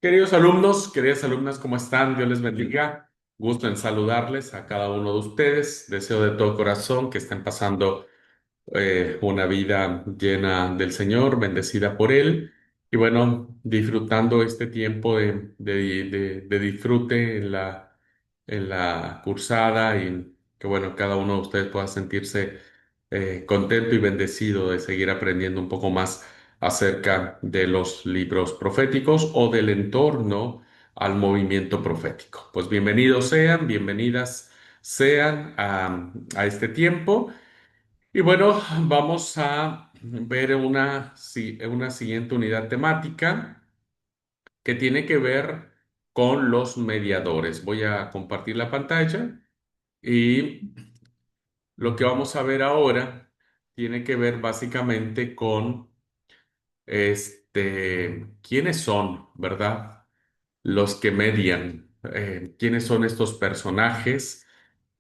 Queridos alumnos, queridas alumnas, ¿cómo están? Dios les bendiga. Gusto en saludarles a cada uno de ustedes. Deseo de todo corazón que estén pasando una vida llena del Señor, bendecida por Él. Y bueno, disfrutando este tiempo de disfrute en la cursada y que bueno, cada uno de ustedes pueda sentirse contento y bendecido de seguir aprendiendo un poco más acerca de los libros proféticos o del entorno al movimiento profético. Pues bienvenidos sean, bienvenidas sean a este tiempo. Y bueno, vamos a ver una siguiente unidad temática que tiene que ver con los mediadores. Voy a compartir la pantalla y lo que vamos a ver ahora tiene que ver básicamente con quiénes son, ¿verdad? Los que median. ¿Quiénes son estos personajes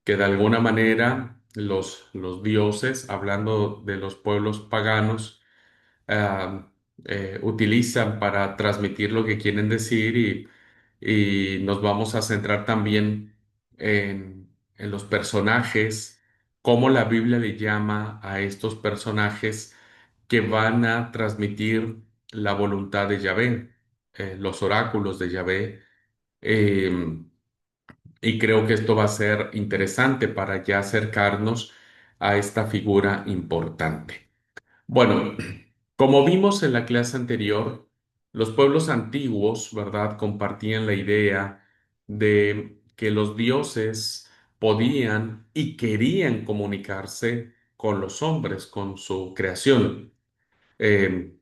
que de alguna manera los dioses, hablando de los pueblos paganos, ah, utilizan para transmitir lo que quieren decir y nos vamos a centrar también en los personajes, cómo la Biblia le llama a estos personajes que van a transmitir la voluntad de Yahvé, los oráculos de Yahvé. eh, y creo que esto va a ser interesante para ya acercarnos a esta figura importante. Bueno, como vimos en la clase anterior, los pueblos antiguos, ¿verdad?, compartían la idea de que los dioses podían y querían comunicarse con los hombres, con su creación. Eh,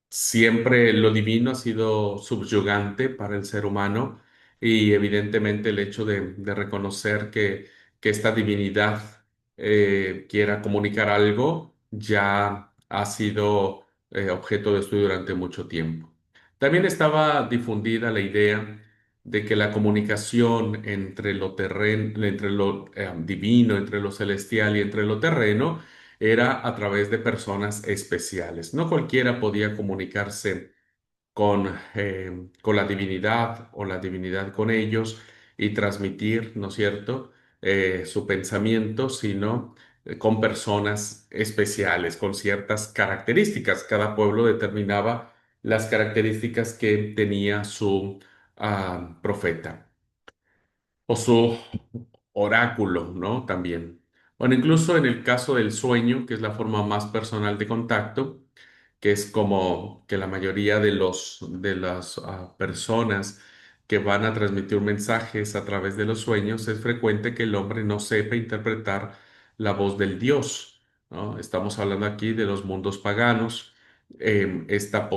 Siempre lo divino ha sido subyugante para el ser humano y evidentemente el hecho de reconocer que esta divinidad quiera comunicar algo ya ha sido objeto de estudio durante mucho tiempo. También estaba difundida la idea de que la comunicación entre lo entre lo divino, entre lo celestial y entre lo terreno, era a través de personas especiales. No cualquiera podía comunicarse con la divinidad o la divinidad con ellos y transmitir, ¿no es cierto?, su pensamiento, sino con personas especiales, con ciertas características. Cada pueblo determinaba las características que tenía su profeta o su oráculo, ¿no? También. Bueno, incluso en el caso del sueño, que es la forma más personal de contacto, que es como que la mayoría de las personas que van a transmitir mensajes a través de los sueños, es frecuente que el hombre no sepa interpretar la voz del Dios, ¿no? Estamos hablando aquí de los mundos paganos, esta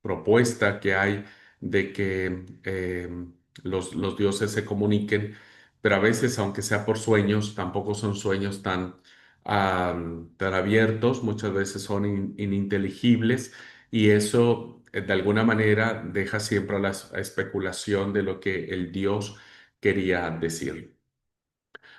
propuesta que hay de que los dioses se comuniquen, pero a veces, aunque sea por sueños, tampoco son sueños tan abiertos, muchas veces son ininteligibles y eso de alguna manera deja siempre a la especulación de lo que el Dios quería decir.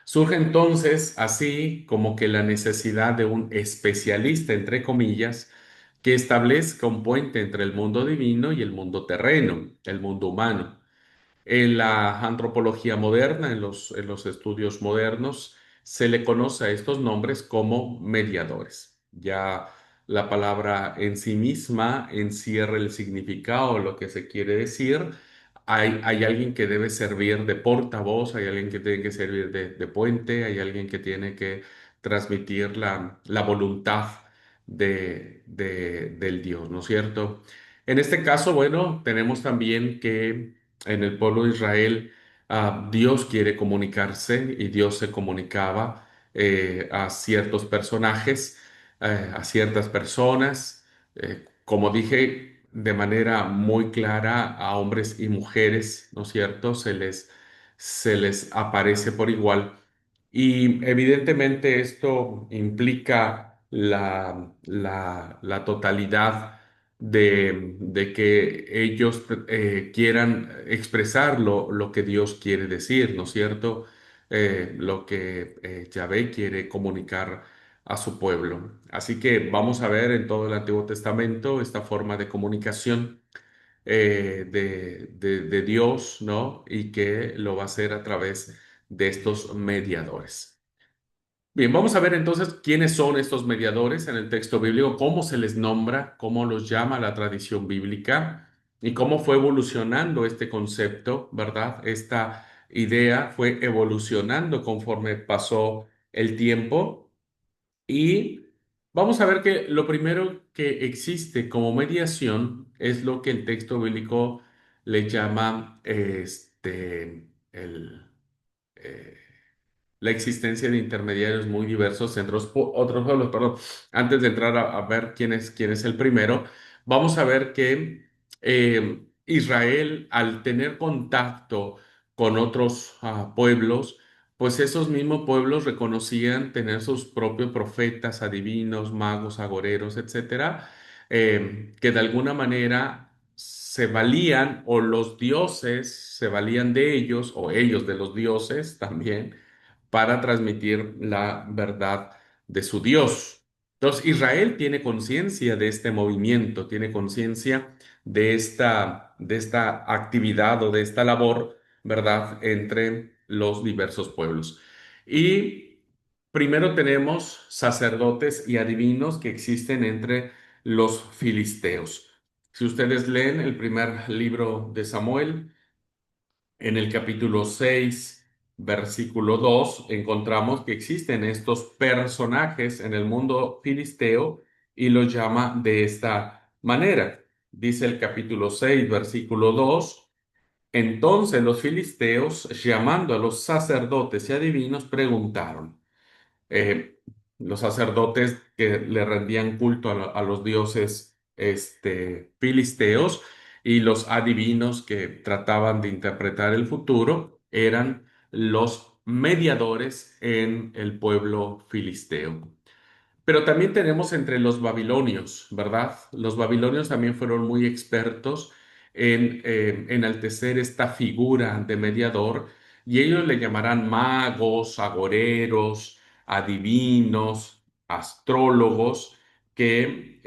Surge entonces así como que la necesidad de un especialista, entre comillas, que establezca un puente entre el mundo divino y el mundo terreno, el mundo humano. En la antropología moderna, en los estudios modernos, se le conoce a estos nombres como mediadores. Ya la palabra en sí misma encierra el significado, lo que se quiere decir. Hay alguien que debe servir de portavoz, hay alguien que tiene que servir de puente, hay alguien que tiene que transmitir la voluntad del Dios, ¿no es cierto? En este caso, bueno, tenemos también que en el pueblo de Israel, Dios quiere comunicarse y Dios se comunicaba a ciertos personajes, a ciertas personas, como dije, de manera muy clara a hombres y mujeres, ¿no es cierto? Se les aparece por igual. Y evidentemente esto implica la totalidad de que ellos quieran expresar lo que Dios quiere decir, ¿no es cierto? Lo que Yahvé quiere comunicar a su pueblo. Así que vamos a ver en todo el Antiguo Testamento esta forma de comunicación. de Dios, ¿no? Y que lo va a hacer a través de estos mediadores. Bien, vamos a ver entonces quiénes son estos mediadores en el texto bíblico, cómo se les nombra, cómo los llama la tradición bíblica y cómo fue evolucionando este concepto, ¿verdad? Esta idea fue evolucionando conforme pasó el tiempo y vamos a ver que lo primero que existe como mediación es lo que el texto bíblico le llama eh, la existencia de intermediarios muy diversos entre otros pueblos, perdón. Antes de entrar a ver quién es el primero, vamos a ver que Israel, al tener contacto con otros pueblos, pues esos mismos pueblos reconocían tener sus propios profetas, adivinos, magos, agoreros, etcétera, que de alguna manera se valían o los dioses se valían de ellos o ellos de los dioses también para transmitir la verdad de su Dios. Entonces, Israel tiene conciencia de este movimiento, tiene conciencia de esta actividad o de esta labor, ¿verdad?, entre los diversos pueblos. Y primero tenemos sacerdotes y adivinos que existen entre los filisteos. Si ustedes leen el primer libro de Samuel, en el capítulo 6, versículo 2, encontramos que existen estos personajes en el mundo filisteo y los llama de esta manera. Dice el capítulo 6, versículo 2: entonces los filisteos, llamando a los sacerdotes y adivinos, preguntaron, eh, los sacerdotes que le rendían culto a los dioses filisteos y los adivinos que trataban de interpretar el futuro eran los mediadores en el pueblo filisteo. Pero también tenemos entre los babilonios, ¿verdad? Los babilonios también fueron muy expertos en enaltecer esta figura de mediador y ellos le llamarán magos, agoreros, adivinos, astrólogos, que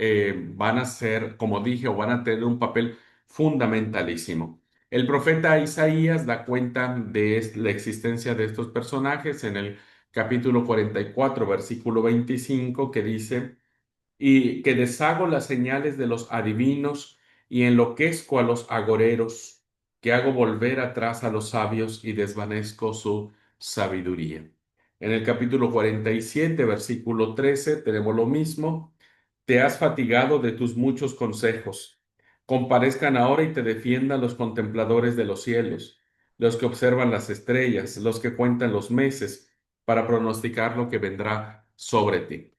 van a ser, como dije, o van a tener un papel fundamentalísimo. El profeta Isaías da cuenta de la existencia de estos personajes en el capítulo 44, versículo 25, que dice, y que deshago las señales de los adivinos y enloquezco a los agoreros, que hago volver atrás a los sabios y desvanezco su sabiduría. En el capítulo 47, versículo 13, tenemos lo mismo. Te has fatigado de tus muchos consejos. Comparezcan ahora y te defiendan los contempladores de los cielos, los que observan las estrellas, los que cuentan los meses, para pronosticar lo que vendrá sobre ti.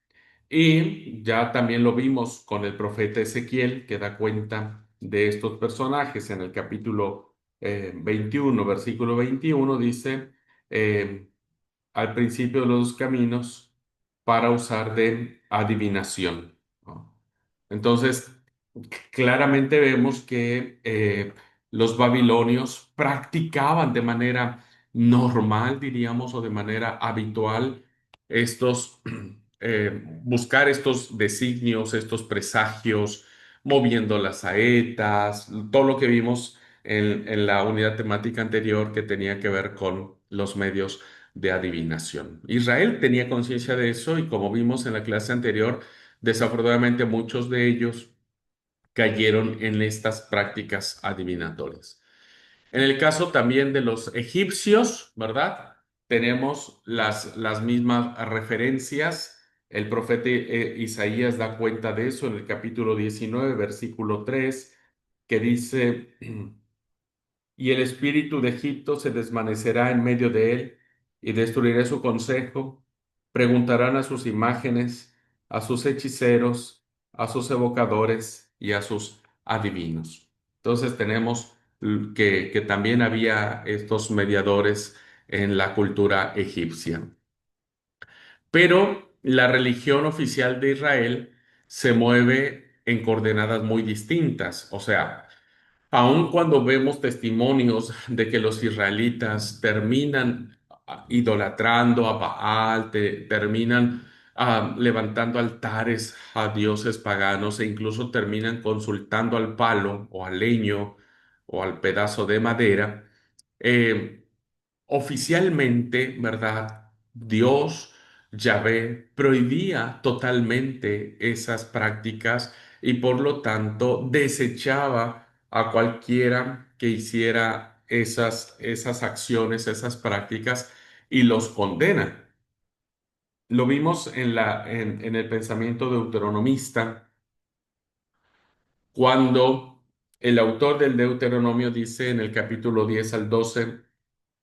Y ya también lo vimos con el profeta Ezequiel, que da cuenta de estos personajes en el capítulo 21, versículo 21, dice, eh, al principio de los caminos para usar de adivinación, ¿no? Entonces, claramente vemos que los babilonios practicaban de manera normal, diríamos, o de manera habitual estos, buscar estos designios, estos presagios, moviendo las saetas, todo lo que vimos en la unidad temática anterior que tenía que ver con los medios de adivinación. Israel tenía conciencia de eso y como vimos en la clase anterior, desafortunadamente muchos de ellos cayeron en estas prácticas adivinatorias. En el caso también de los egipcios, ¿verdad? Tenemos las mismas referencias. El profeta Isaías da cuenta de eso en el capítulo 19, versículo 3, que dice, y el espíritu de Egipto se desvanecerá en medio de él, y destruiré su consejo. Preguntarán a sus imágenes, a sus hechiceros, a sus evocadores y a sus adivinos. Entonces tenemos que también había estos mediadores en la cultura egipcia. Pero la religión oficial de Israel se mueve en coordenadas muy distintas. O sea, aun cuando vemos testimonios de que los israelitas terminan idolatrando a Baal, terminan levantando altares a dioses paganos e incluso terminan consultando al palo o al leño o al pedazo de madera. Eh, Oficialmente, ¿verdad? Dios, Yahvé, prohibía totalmente esas prácticas y por lo tanto desechaba a cualquiera que hiciera esas acciones, esas prácticas y los condena. Lo vimos en el pensamiento deuteronomista, cuando el autor del Deuteronomio dice en el capítulo 10 al 12: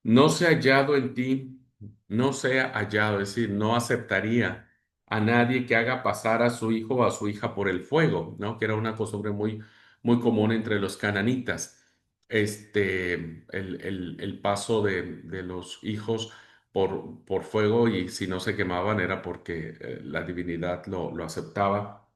no se ha hallado en ti, no se ha hallado, es decir, no aceptaría a nadie que haga pasar a su hijo o a su hija por el fuego, ¿no? Que era una costumbre muy común entre los cananitas. El paso de los hijos por fuego, y si no se quemaban era porque la divinidad lo aceptaba.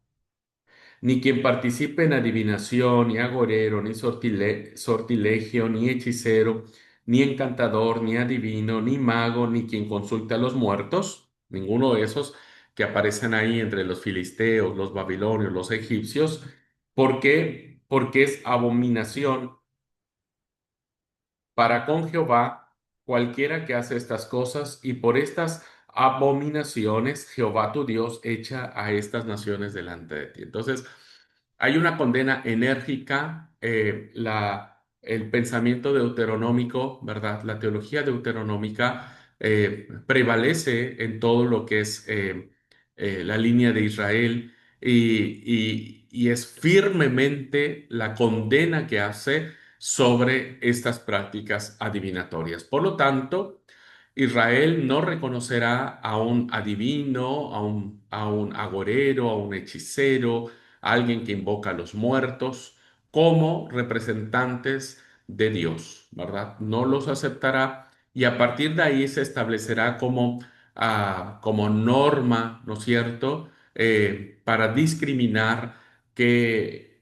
Ni quien participe en adivinación, ni agorero, ni sortilegio, ni hechicero, ni encantador, ni adivino, ni mago, ni quien consulte a los muertos, ninguno de esos que aparecen ahí entre los filisteos, los babilonios, los egipcios. ¿Por qué? Porque es abominación para con Jehová cualquiera que hace estas cosas, y por estas abominaciones Jehová tu Dios echa a estas naciones delante de ti. Entonces, hay una condena enérgica. El pensamiento deuteronómico, ¿verdad? La teología deuteronómica prevalece en todo lo que es la línea de Israel, y es firmemente la condena que hace sobre estas prácticas adivinatorias. Por lo tanto, Israel no reconocerá a un adivino, a un agorero, a un hechicero, a alguien que invoca a los muertos como representantes de Dios, ¿verdad? No los aceptará, y a partir de ahí se establecerá como norma, ¿no es cierto?, para discriminar qué,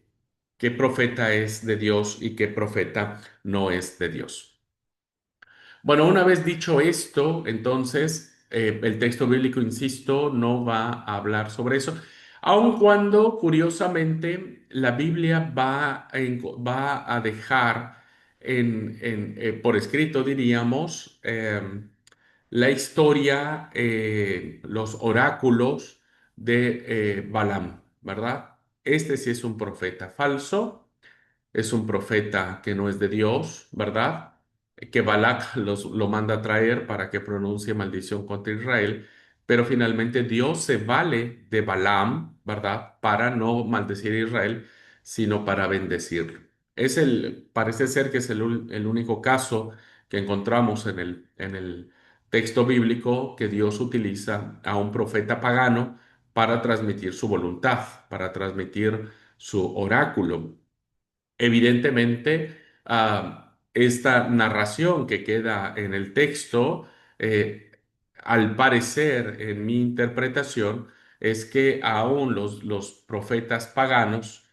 qué profeta es de Dios y qué profeta no es de Dios. Bueno, una vez dicho esto, entonces el texto bíblico, insisto, no va a hablar sobre eso, aun cuando curiosamente la Biblia va a dejar por escrito, diríamos, la historia, los oráculos de Balaam, ¿verdad? Este sí es un profeta falso, es un profeta que no es de Dios, ¿verdad? Que Balak lo manda a traer para que pronuncie maldición contra Israel, pero finalmente Dios se vale de Balaam, ¿verdad? Para no maldecir a Israel, sino para bendecirlo. Parece ser que es el único caso que encontramos en el texto bíblico que Dios utiliza a un profeta pagano para transmitir su voluntad, para transmitir su oráculo. Evidentemente, esta narración que queda en el texto, eh, al parecer, en mi interpretación, es que aún los profetas paganos,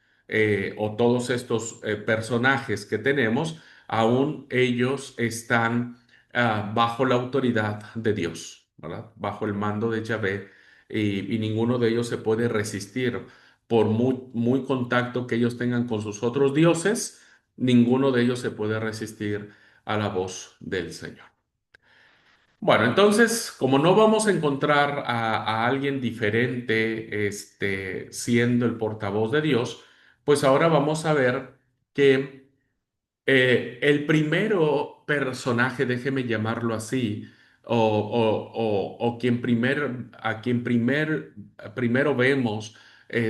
o todos estos personajes que tenemos, aún ellos están bajo la autoridad de Dios, ¿verdad? Bajo el mando de Yahvé, y ninguno de ellos se puede resistir por muy contacto que ellos tengan con sus otros dioses. Ninguno de ellos se puede resistir a la voz del Señor. Bueno, entonces, como no vamos a encontrar a alguien diferente, siendo el portavoz de Dios, pues ahora vamos a ver que el primero personaje, déjeme llamarlo así, o primero vemos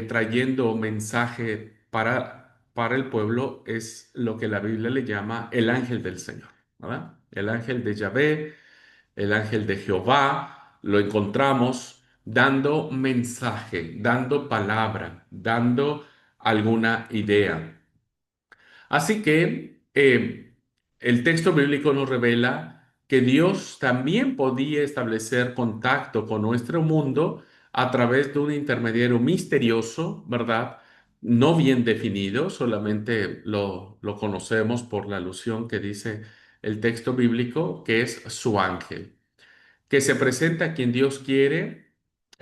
trayendo mensaje para el pueblo, es lo que la Biblia le llama el ángel del Señor, ¿verdad? El ángel de Yahvé, el ángel de Jehová. Lo encontramos dando mensaje, dando palabra, dando alguna idea. Así que el texto bíblico nos revela que Dios también podía establecer contacto con nuestro mundo a través de un intermediario misterioso, ¿verdad? No bien definido, solamente lo conocemos por la alusión que dice el texto bíblico, que es su ángel, que se presenta a quien Dios quiere,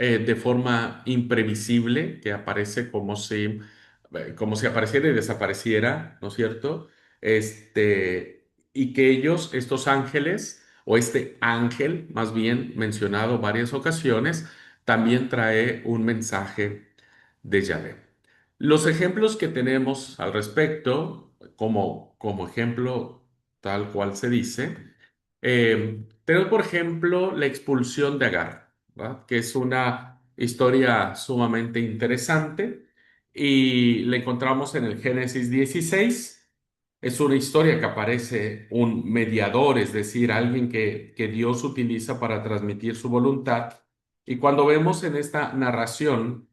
de forma imprevisible, que aparece como si apareciera y desapareciera, ¿no es cierto? Y que ellos, estos ángeles, o este ángel, más bien mencionado varias ocasiones, también trae un mensaje de Yahvé. Los ejemplos que tenemos al respecto, como ejemplo tal cual se dice, tenemos por ejemplo la expulsión de Agar, ¿verdad? Que es una historia sumamente interesante y la encontramos en el Génesis 16. Es una historia que aparece un mediador, es decir, alguien que Dios utiliza para transmitir su voluntad. Y cuando vemos en esta narración,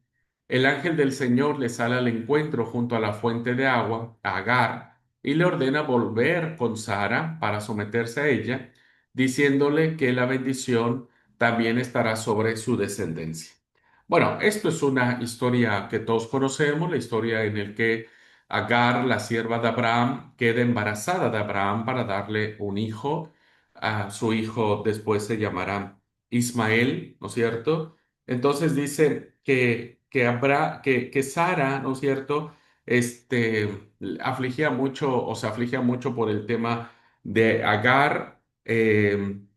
el ángel del Señor le sale al encuentro junto a la fuente de agua, a Agar, y le ordena volver con Sara para someterse a ella, diciéndole que la bendición también estará sobre su descendencia. Bueno, esto es una historia que todos conocemos, la historia en la que Agar, la sierva de Abraham, queda embarazada de Abraham para darle un hijo. A su hijo después se llamará Ismael, ¿no es cierto? Entonces dice que Sara, ¿no es cierto? Afligía mucho o se afligía mucho por el tema de Agar,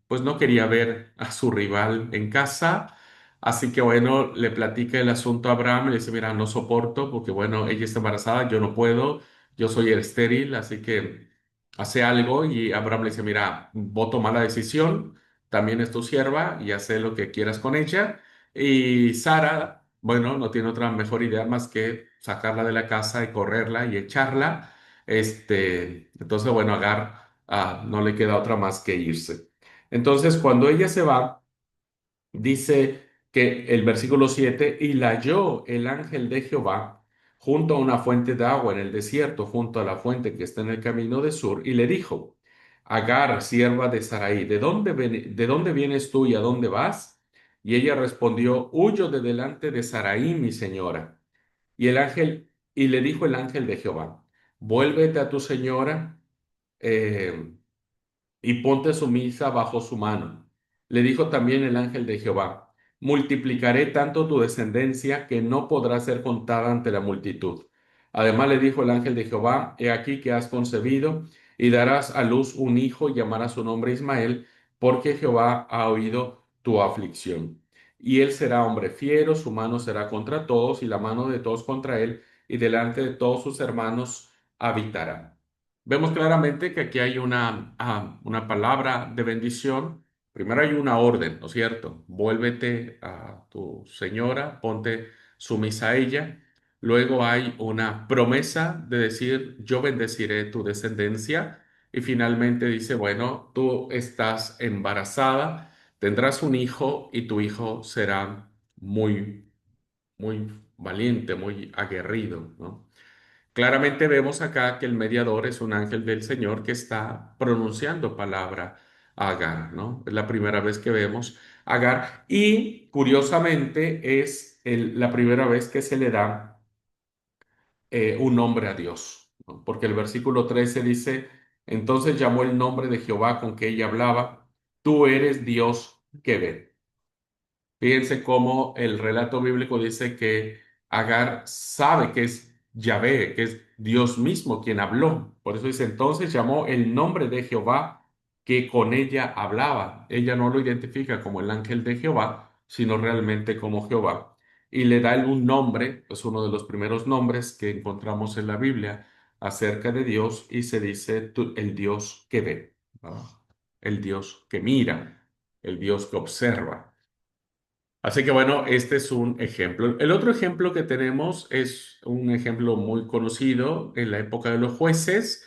pues no quería ver a su rival en casa. Así que bueno, le platica el asunto a Abraham y le dice, mira, no soporto porque bueno, ella está embarazada, yo no puedo, yo soy estéril, así que hace algo y Abraham le dice, mira, vos toma la decisión, también es tu sierva y hace lo que quieras con ella. Y Sara, bueno, no tiene otra mejor idea más que sacarla de la casa y correrla y echarla. Entonces, bueno, Agar no le queda otra más que irse. Entonces, cuando ella se va, dice que el versículo 7 y la halló el ángel de Jehová junto a una fuente de agua en el desierto, junto a la fuente que está en el camino de Sur, y le dijo, Agar, sierva de Sarai, de dónde vienes tú y a dónde vas? Y ella respondió, huyo de delante de Sarai, mi señora. Y le dijo el ángel de Jehová, vuélvete a tu señora, eh, y ponte sumisa bajo su mano. Le dijo también el ángel de Jehová, multiplicaré tanto tu descendencia que no podrá ser contada ante la multitud. Además le dijo el ángel de Jehová, he aquí que has concebido y darás a luz un hijo y llamarás su nombre Ismael, porque Jehová ha oído tu aflicción. Y él será hombre fiero, su mano será contra todos y la mano de todos contra él, y delante de todos sus hermanos habitará. Vemos claramente que aquí hay una palabra de bendición. Primero hay una orden, ¿no es cierto? Vuélvete a tu señora, ponte sumisa a ella. Luego hay una promesa de decir, yo bendeciré tu descendencia. Y finalmente dice, bueno, tú estás embarazada, tendrás un hijo y tu hijo será muy valiente, muy aguerrido, ¿no? Claramente vemos acá que el mediador es un ángel del Señor que está pronunciando palabra a Agar, ¿no? Es la primera vez que vemos a Agar y curiosamente es la primera vez que se le da un nombre a Dios, ¿no? Porque el versículo 13 dice, entonces llamó el nombre de Jehová con que ella hablaba, tú eres Dios que ve. Fíjense cómo el relato bíblico dice que Agar sabe que es Yahvé, que es Dios mismo quien habló. Por eso dice, entonces llamó el nombre de Jehová que con ella hablaba. Ella no lo identifica como el ángel de Jehová, sino realmente como Jehová. Y le da un nombre, es uno de los primeros nombres que encontramos en la Biblia acerca de Dios y se dice el Dios que ve, ¿no? El Dios que mira, el Dios que observa. Así que bueno, este es un ejemplo. El otro ejemplo que tenemos es un ejemplo muy conocido en la época de los jueces,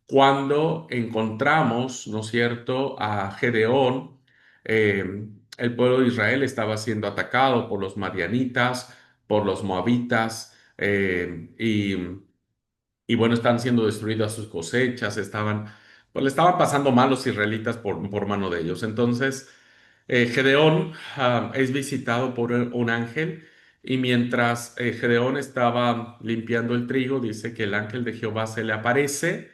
cuando encontramos, ¿no es cierto?, a Gedeón. El pueblo de Israel estaba siendo atacado por los madianitas, por los moabitas, y bueno, están siendo destruidas sus cosechas, pues le estaban pasando mal los israelitas por mano de ellos. Entonces, Gedeón es visitado por un ángel y mientras Gedeón estaba limpiando el trigo, dice que el ángel de Jehová se le aparece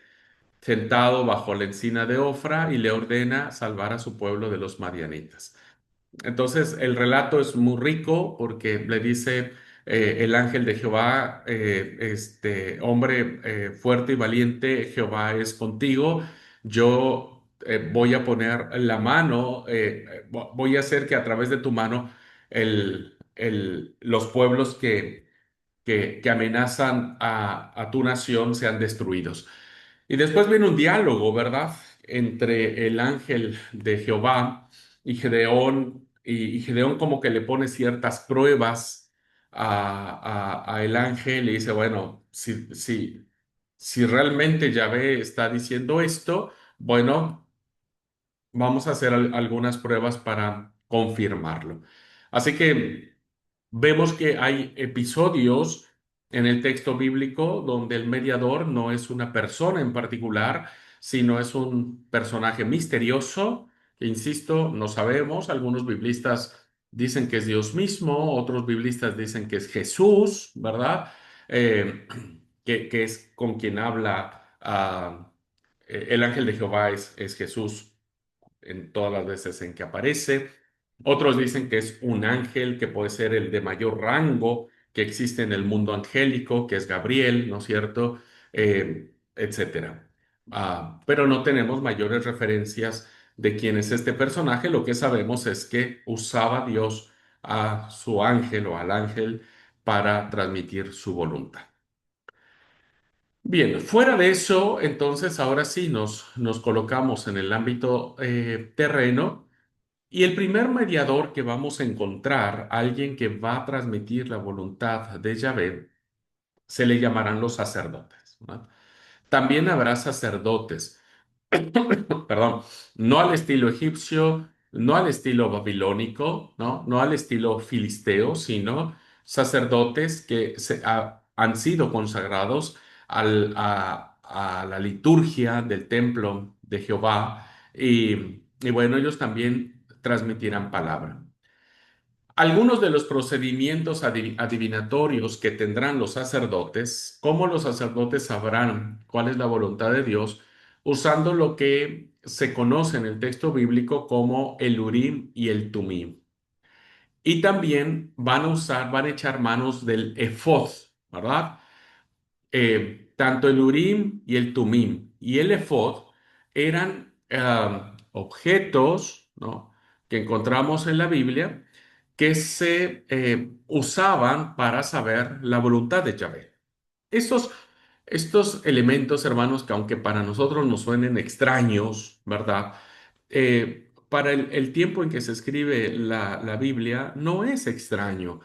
sentado bajo la encina de Ofra y le ordena salvar a su pueblo de los madianitas. Entonces, el relato es muy rico porque le dice el ángel de Jehová, hombre fuerte y valiente, Jehová es contigo. Yo voy a poner la mano, voy a hacer que a través de tu mano los pueblos que amenazan a tu nación sean destruidos. Y después viene un diálogo, ¿verdad? Entre el ángel de Jehová y Gedeón, y Gedeón como que le pone ciertas pruebas a el ángel y dice, bueno, si realmente Yahvé está diciendo esto, bueno, vamos a hacer algunas pruebas para confirmarlo. Así que vemos que hay episodios en el texto bíblico donde el mediador no es una persona en particular, sino es un personaje misterioso, que insisto, no sabemos. Algunos biblistas dicen que es Dios mismo, otros biblistas dicen que es Jesús, ¿verdad? Eh, que es con quien habla el ángel de Jehová es Jesús en todas las veces en que aparece. Otros dicen que es un ángel que puede ser el de mayor rango que existe en el mundo angélico, que es Gabriel, ¿no es cierto? Etcétera. Pero no tenemos mayores referencias de quién es este personaje. Lo que sabemos es que usaba Dios a su ángel o al ángel para transmitir su voluntad. Bien, fuera de eso, entonces ahora sí nos colocamos en el ámbito terreno. Y el primer mediador que vamos a encontrar, alguien que va a transmitir la voluntad de Yahvé, se le llamarán los sacerdotes, ¿no? También habrá sacerdotes, perdón, no al estilo egipcio, no al estilo babilónico, no al estilo filisteo, sino sacerdotes que han sido consagrados a la liturgia del templo de Jehová y bueno, ellos también transmitirán palabra. Algunos de los procedimientos adivinatorios que tendrán los sacerdotes, cómo los sacerdotes sabrán cuál es la voluntad de Dios, usando lo que se conoce en el texto bíblico como el Urim y el Tumim. Y también van a echar manos del efod, ¿verdad? Tanto el Urim y el Tumim y el efod eran objetos, ¿no?, que encontramos en la Biblia que se usaban para saber la voluntad de Yahvé. Estos, estos elementos, hermanos, que aunque para nosotros nos suenen extraños, ¿verdad? Para el tiempo en que se escribe la Biblia, no es extraño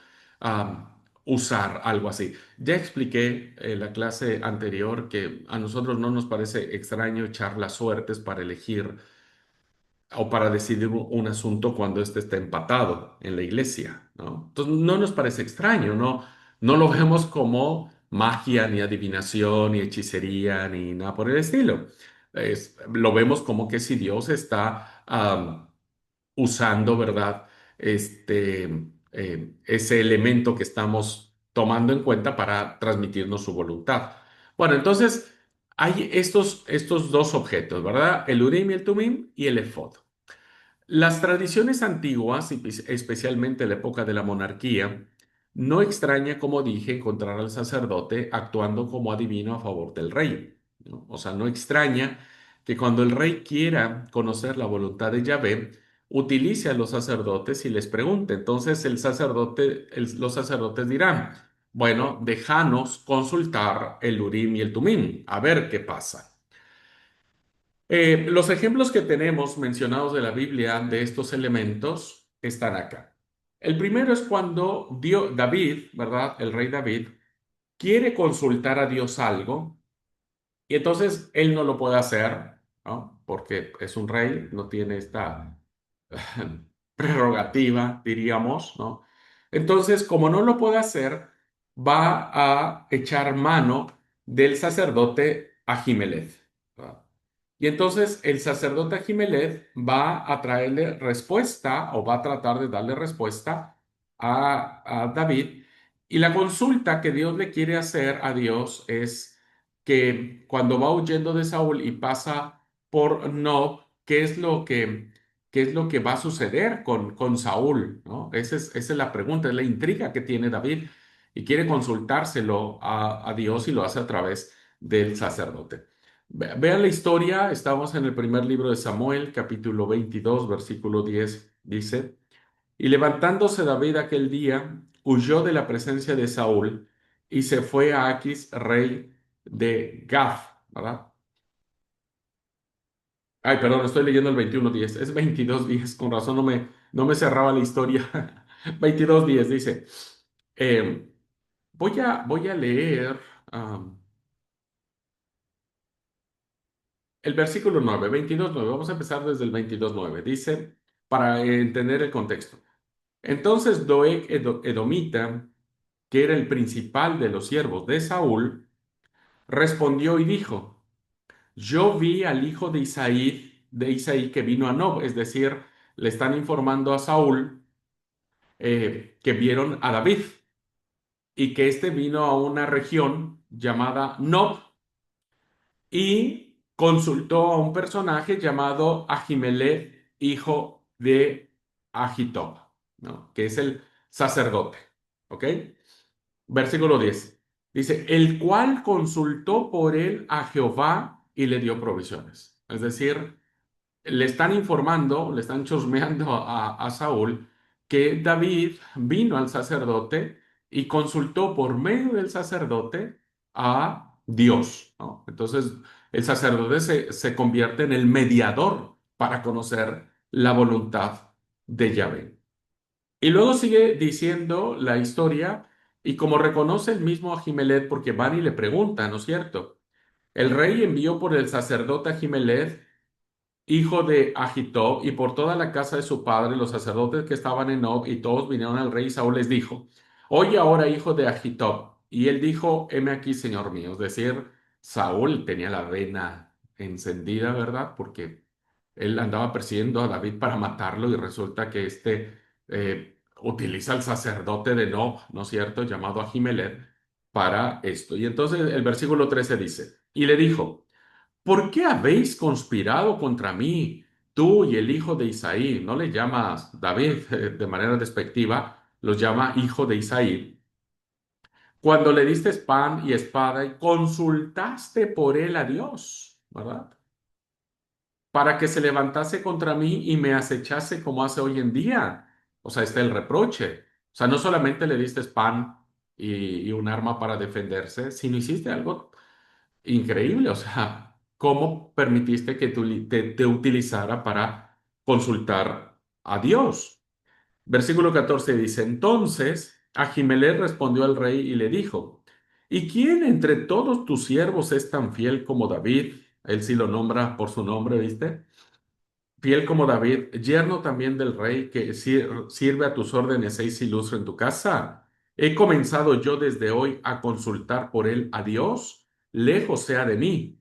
usar algo así. Ya expliqué en la clase anterior que a nosotros no nos parece extraño echar las suertes para elegir o para decidir un asunto cuando éste está empatado en la iglesia, ¿no? Entonces no nos parece extraño, no lo vemos como magia, ni adivinación, ni hechicería, ni nada por el estilo. Lo vemos como que si Dios está usando, ¿verdad? Este, ese elemento que estamos tomando en cuenta para transmitirnos su voluntad. Bueno, entonces hay estos dos objetos, ¿verdad? El Urim y el Tumim y el Efod. Las tradiciones antiguas, y especialmente en la época de la monarquía, no extraña, como dije, encontrar al sacerdote actuando como adivino a favor del rey, ¿no? O sea, no extraña que cuando el rey quiera conocer la voluntad de Yahvé, utilice a los sacerdotes y les pregunte. Entonces los sacerdotes dirán, bueno, déjanos consultar el Urim y el Tumim, a ver qué pasa. Los ejemplos que tenemos mencionados de la Biblia de estos elementos están acá. El primero es cuando David, ¿verdad? El rey David quiere consultar a Dios algo y entonces él no lo puede hacer, ¿no? Porque es un rey, no tiene esta prerrogativa, diríamos, ¿no? Entonces, como no lo puede hacer, va a echar mano del sacerdote Ahimelech, ¿verdad? Y entonces el sacerdote Ahimelech va a traerle respuesta o va a tratar de darle respuesta a David. Y la consulta que Dios le quiere hacer a Dios es que cuando va huyendo de Saúl y pasa por Nob, ¿qué es lo que qué es lo que va a suceder con Saúl, ¿no? Esa es la pregunta, es la intriga que tiene David y quiere consultárselo a Dios y lo hace a través del sacerdote. Vean la historia, estamos en el primer libro de Samuel, capítulo 22, versículo 10, dice, y levantándose David aquel día, huyó de la presencia de Saúl y se fue a Aquis, rey de Gath, ¿verdad? Ay, perdón, estoy leyendo el 21:10. Es 22:10, con razón no me cerraba la historia. 22:10 dice, eh, voy a leer el versículo 9, 22:9. Vamos a empezar desde el 22:9. Dice, para entender el contexto. Entonces Doeg Edomita, que era el principal de los siervos de Saúl, respondió y dijo, yo vi al hijo de Isaí que vino a Nob, es decir, le están informando a Saúl que vieron a David y que éste vino a una región llamada Nob y consultó a un personaje llamado Ahimelech, hijo de Ahitob, ¿no? Que es el sacerdote. ¿Ok? Versículo 10. Dice, el cual consultó por él a Jehová y le dio provisiones. Es decir, le están informando, le están chusmeando a Saúl que David vino al sacerdote y consultó por medio del sacerdote a Dios, ¿no? Entonces, el sacerdote se convierte en el mediador para conocer la voluntad de Yahvé. Y luego sigue diciendo la historia, y como reconoce el mismo Ahimelech, porque van y le preguntan, ¿no es cierto? El rey envió por el sacerdote Ahimelech hijo de Ahitob, y por toda la casa de su padre, los sacerdotes que estaban en Nob, y todos vinieron al rey, y Saúl les dijo, oye ahora, hijo de Ahitob. Y él dijo, heme aquí, señor mío. Es decir, Saúl tenía la vena encendida, ¿verdad? Porque él andaba persiguiendo a David para matarlo, y resulta que utiliza al sacerdote de Nob, ¿no es cierto?, llamado Ahimelech, para esto. Y entonces el versículo 13 dice, y le dijo, ¿por qué habéis conspirado contra mí, tú y el hijo de Isaí? No le llamas David de manera despectiva, los llama hijo de Isaí. Cuando le diste pan y espada y consultaste por él a Dios, ¿verdad? Para que se levantase contra mí y me acechase como hace hoy en día. O sea, está el reproche. O sea, no solamente le diste pan y un arma para defenderse, sino hiciste algo increíble, o sea, ¿cómo permitiste que te utilizara para consultar a Dios? Versículo 14 dice, entonces Ahimelech respondió al rey y le dijo, ¿y quién entre todos tus siervos es tan fiel como David? Él sí lo nombra por su nombre, ¿viste? Fiel como David, yerno también del rey, que sirve a tus órdenes e ilustre en tu casa. He comenzado yo desde hoy a consultar por él a Dios, lejos sea de mí.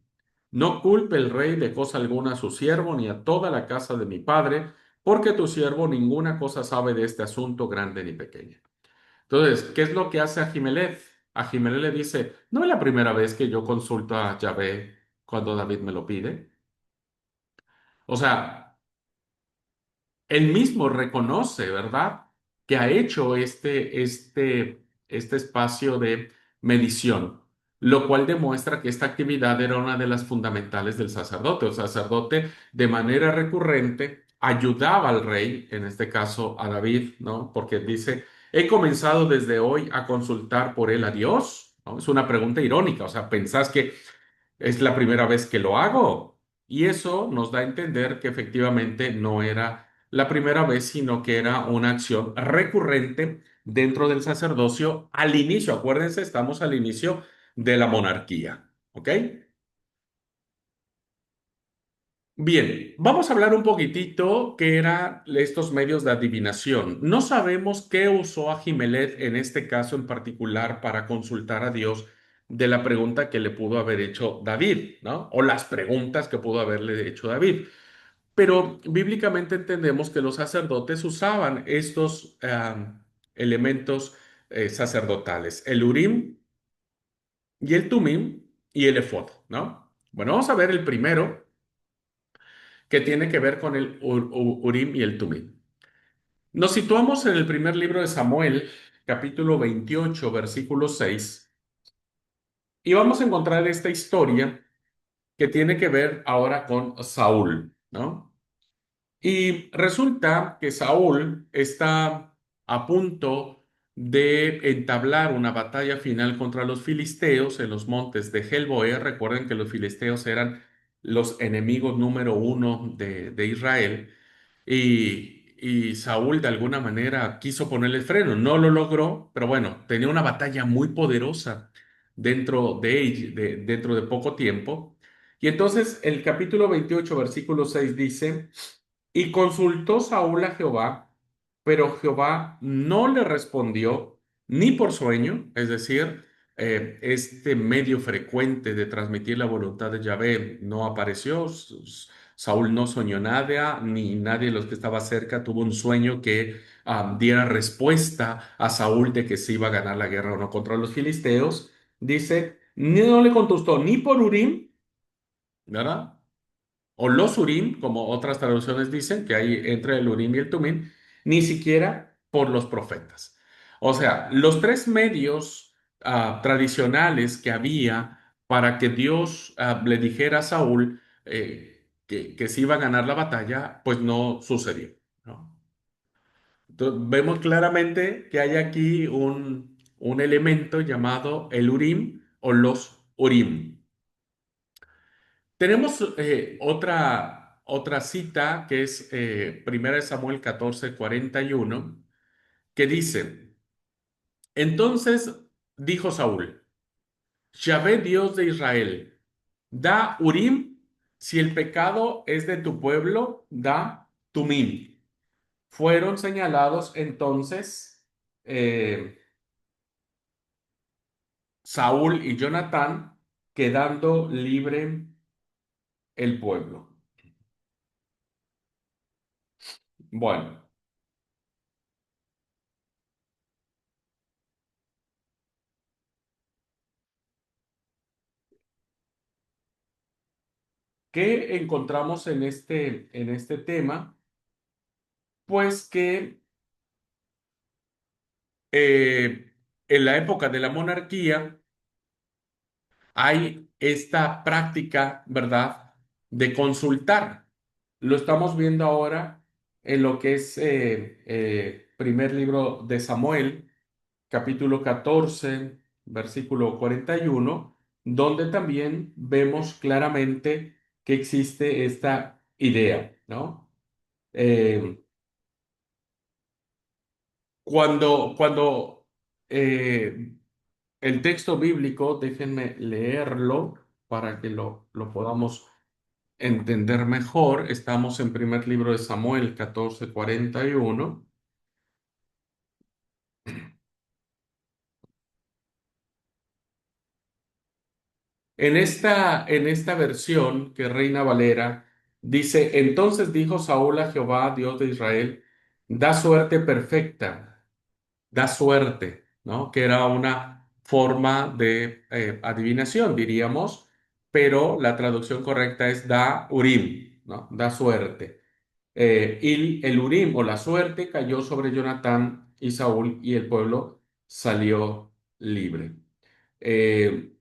No culpe el rey de cosa alguna a su siervo ni a toda la casa de mi padre, porque tu siervo ninguna cosa sabe de este asunto grande ni pequeña. Entonces, ¿qué es lo que hace Ahimelech? Ahimelech le dice, no es la primera vez que yo consulto a Yahvé cuando David me lo pide. O sea, él mismo reconoce, ¿verdad? Que ha hecho este espacio de medición, lo cual demuestra que esta actividad era una de las fundamentales del sacerdote. El sacerdote de manera recurrente ayudaba al rey, en este caso a David, ¿no? Porque dice, he comenzado desde hoy a consultar por él a Dios, ¿no? Es una pregunta irónica, o sea, ¿pensás que es la primera vez que lo hago? Y eso nos da a entender que efectivamente no era la primera vez, sino que era una acción recurrente dentro del sacerdocio al inicio. Acuérdense, estamos al inicio de la monarquía. ¿Ok? Bien, vamos a hablar un poquitito qué eran estos medios de adivinación. No sabemos qué usó Ahimelech en este caso en particular para consultar a Dios de la pregunta que le pudo haber hecho David, ¿no? O las preguntas que pudo haberle hecho David. Pero bíblicamente entendemos que los sacerdotes usaban estos elementos sacerdotales, el Urim y el Tumim y el Efod, ¿no? Bueno, vamos a ver el primero, que tiene que ver con el Urim y el Tumim. Nos situamos en el primer libro de Samuel, capítulo 28, versículo 6, y vamos a encontrar esta historia que tiene que ver ahora con Saúl, ¿no? Y resulta que Saúl está a punto de entablar una batalla final contra los filisteos en los montes de Gelboé. Recuerden que los filisteos eran los enemigos número uno de Israel. Y Saúl de alguna manera quiso ponerle freno. No lo logró, pero bueno, tenía una batalla muy poderosa dentro de poco tiempo. Y entonces el capítulo 28 versículo 6 dice... Y consultó Saúl a Jehová, pero Jehová no le respondió ni por sueño, es decir, este medio frecuente de transmitir la voluntad de Yahvé no apareció. Saúl no soñó nada, ni nadie de los que estaba cerca tuvo un sueño que diera respuesta a Saúl de que se iba a ganar la guerra o no contra los filisteos. Dice, no le contestó ni por Urim, ¿verdad? O los Urim, como otras traducciones dicen, que hay entre el Urim y el Tumim, ni siquiera por los profetas. O sea, los tres medios tradicionales que había para que Dios le dijera a Saúl que se iba a ganar la batalla, pues no sucedió, ¿no? Entonces, vemos claramente que hay aquí un elemento llamado el Urim o los Urim. Tenemos otra cita que es 1 de Samuel 14:41 que dice, entonces dijo Saúl, Yahvé Dios de Israel, da Urim, si el pecado es de tu pueblo, da Tumim. Fueron señalados entonces Saúl y Jonatán, quedando libre el pueblo. Bueno. ¿Qué encontramos en este tema? Pues que eh, en la época de la monarquía hay esta práctica, ¿verdad?, de consultar. Lo estamos viendo ahora en lo que es primer libro de Samuel, capítulo 14, versículo 41, donde también vemos claramente que existe esta idea, ¿no? Eh, cuando eh, el texto bíblico, déjenme leerlo para que lo podamos entender mejor. Estamos en primer libro de Samuel 14:41. En esta versión que Reina Valera dice, entonces dijo Saúl a Jehová, Dios de Israel, da suerte perfecta, da suerte, ¿no? Que era una forma de adivinación, diríamos, pero la traducción correcta es da Urim, ¿no? Da suerte. Y el Urim o la suerte cayó sobre Jonatán y Saúl y el pueblo salió libre. Eh,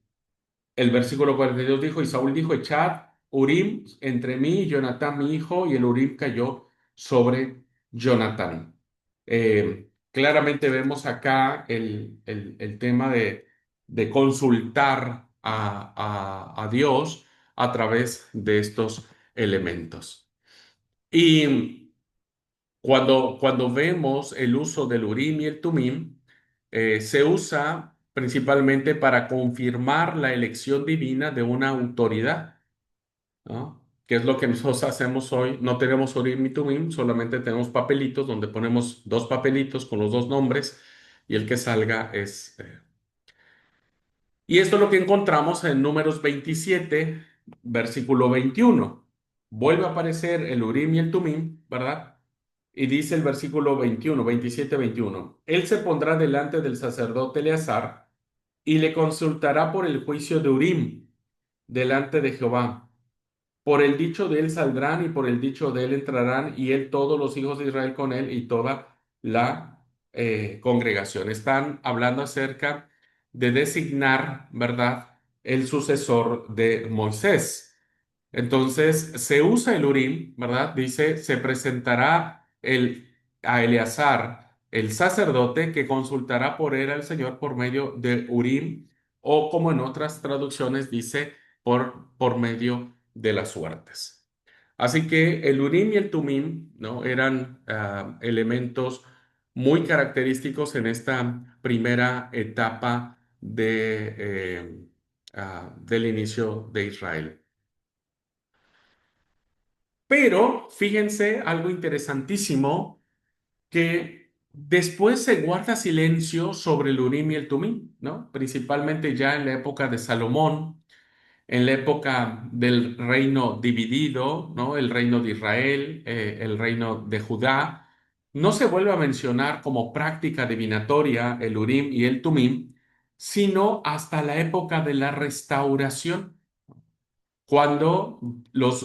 el versículo 42 dijo, y Saúl dijo, echad Urim entre mí y Jonatán mi hijo, y el Urim cayó sobre Jonatán. Claramente vemos acá el tema de consultar a Dios a través de estos elementos. Y cuando vemos el uso del Urim y el Tumim, se usa principalmente para confirmar la elección divina de una autoridad, ¿no? ¿Qué es lo que nosotros hacemos hoy? No tenemos Urim y Tumim, solamente tenemos papelitos donde ponemos dos papelitos con los dos nombres y el que salga es... y esto es lo que encontramos en Números 27, versículo 21. Vuelve a aparecer el Urim y el Tumim, ¿verdad? Y dice el versículo 21, 27, 21. Él se pondrá delante del sacerdote Eleazar y le consultará por el juicio de Urim delante de Jehová, por el dicho de él saldrán y por el dicho de él entrarán y él todos los hijos de Israel con él y toda la congregación. Están hablando acerca de designar, ¿verdad?, el sucesor de Moisés. Entonces se usa el Urim, ¿verdad? Dice, se presentará a Eleazar, el sacerdote, que consultará por él al Señor por medio de Urim, o como en otras traducciones dice, por medio de las suertes. Así que el Urim y el Tumim, ¿no?, eran elementos muy característicos en esta primera etapa del inicio de Israel. Pero fíjense algo interesantísimo, que después se guarda silencio sobre el Urim y el Tumim, ¿no? Principalmente ya en la época de Salomón, en la época del reino dividido, ¿no? El reino de Israel, el reino de Judá. No se vuelve a mencionar como práctica divinatoria el Urim y el Tumim, sino hasta la época de la restauración, cuando los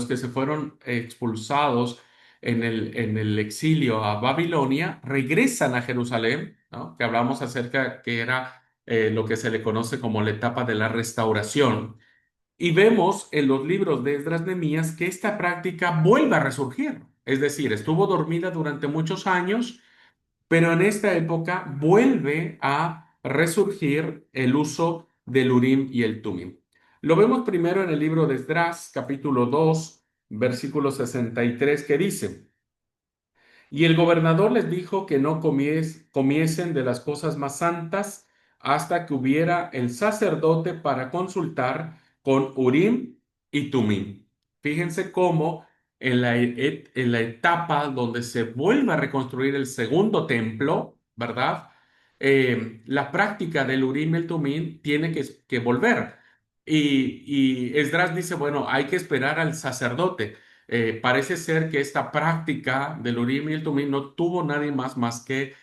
que se fueron expulsados en el exilio a Babilonia regresan a Jerusalén, ¿no? Que hablamos acerca que era lo que se le conoce como la etapa de la restauración. Y vemos en los libros de Esdras Nehemías que esta práctica vuelve a resurgir. Es decir, estuvo dormida durante muchos años, pero en esta época vuelve a resurgir el uso del Urim y el Tumim. Lo vemos primero en el libro de Esdras, capítulo 2, versículo 63, que dice: y el gobernador les dijo que no comiesen de las cosas más santas hasta que hubiera el sacerdote para consultar con Urim y Tumim. Fíjense cómo en la etapa donde se vuelve a reconstruir el segundo templo, ¿verdad? La práctica del Urim y el Tumim tiene que volver. Y Esdras dice, bueno, hay que esperar al sacerdote. Parece ser que esta práctica del Urim y el Tumim no tuvo nadie más que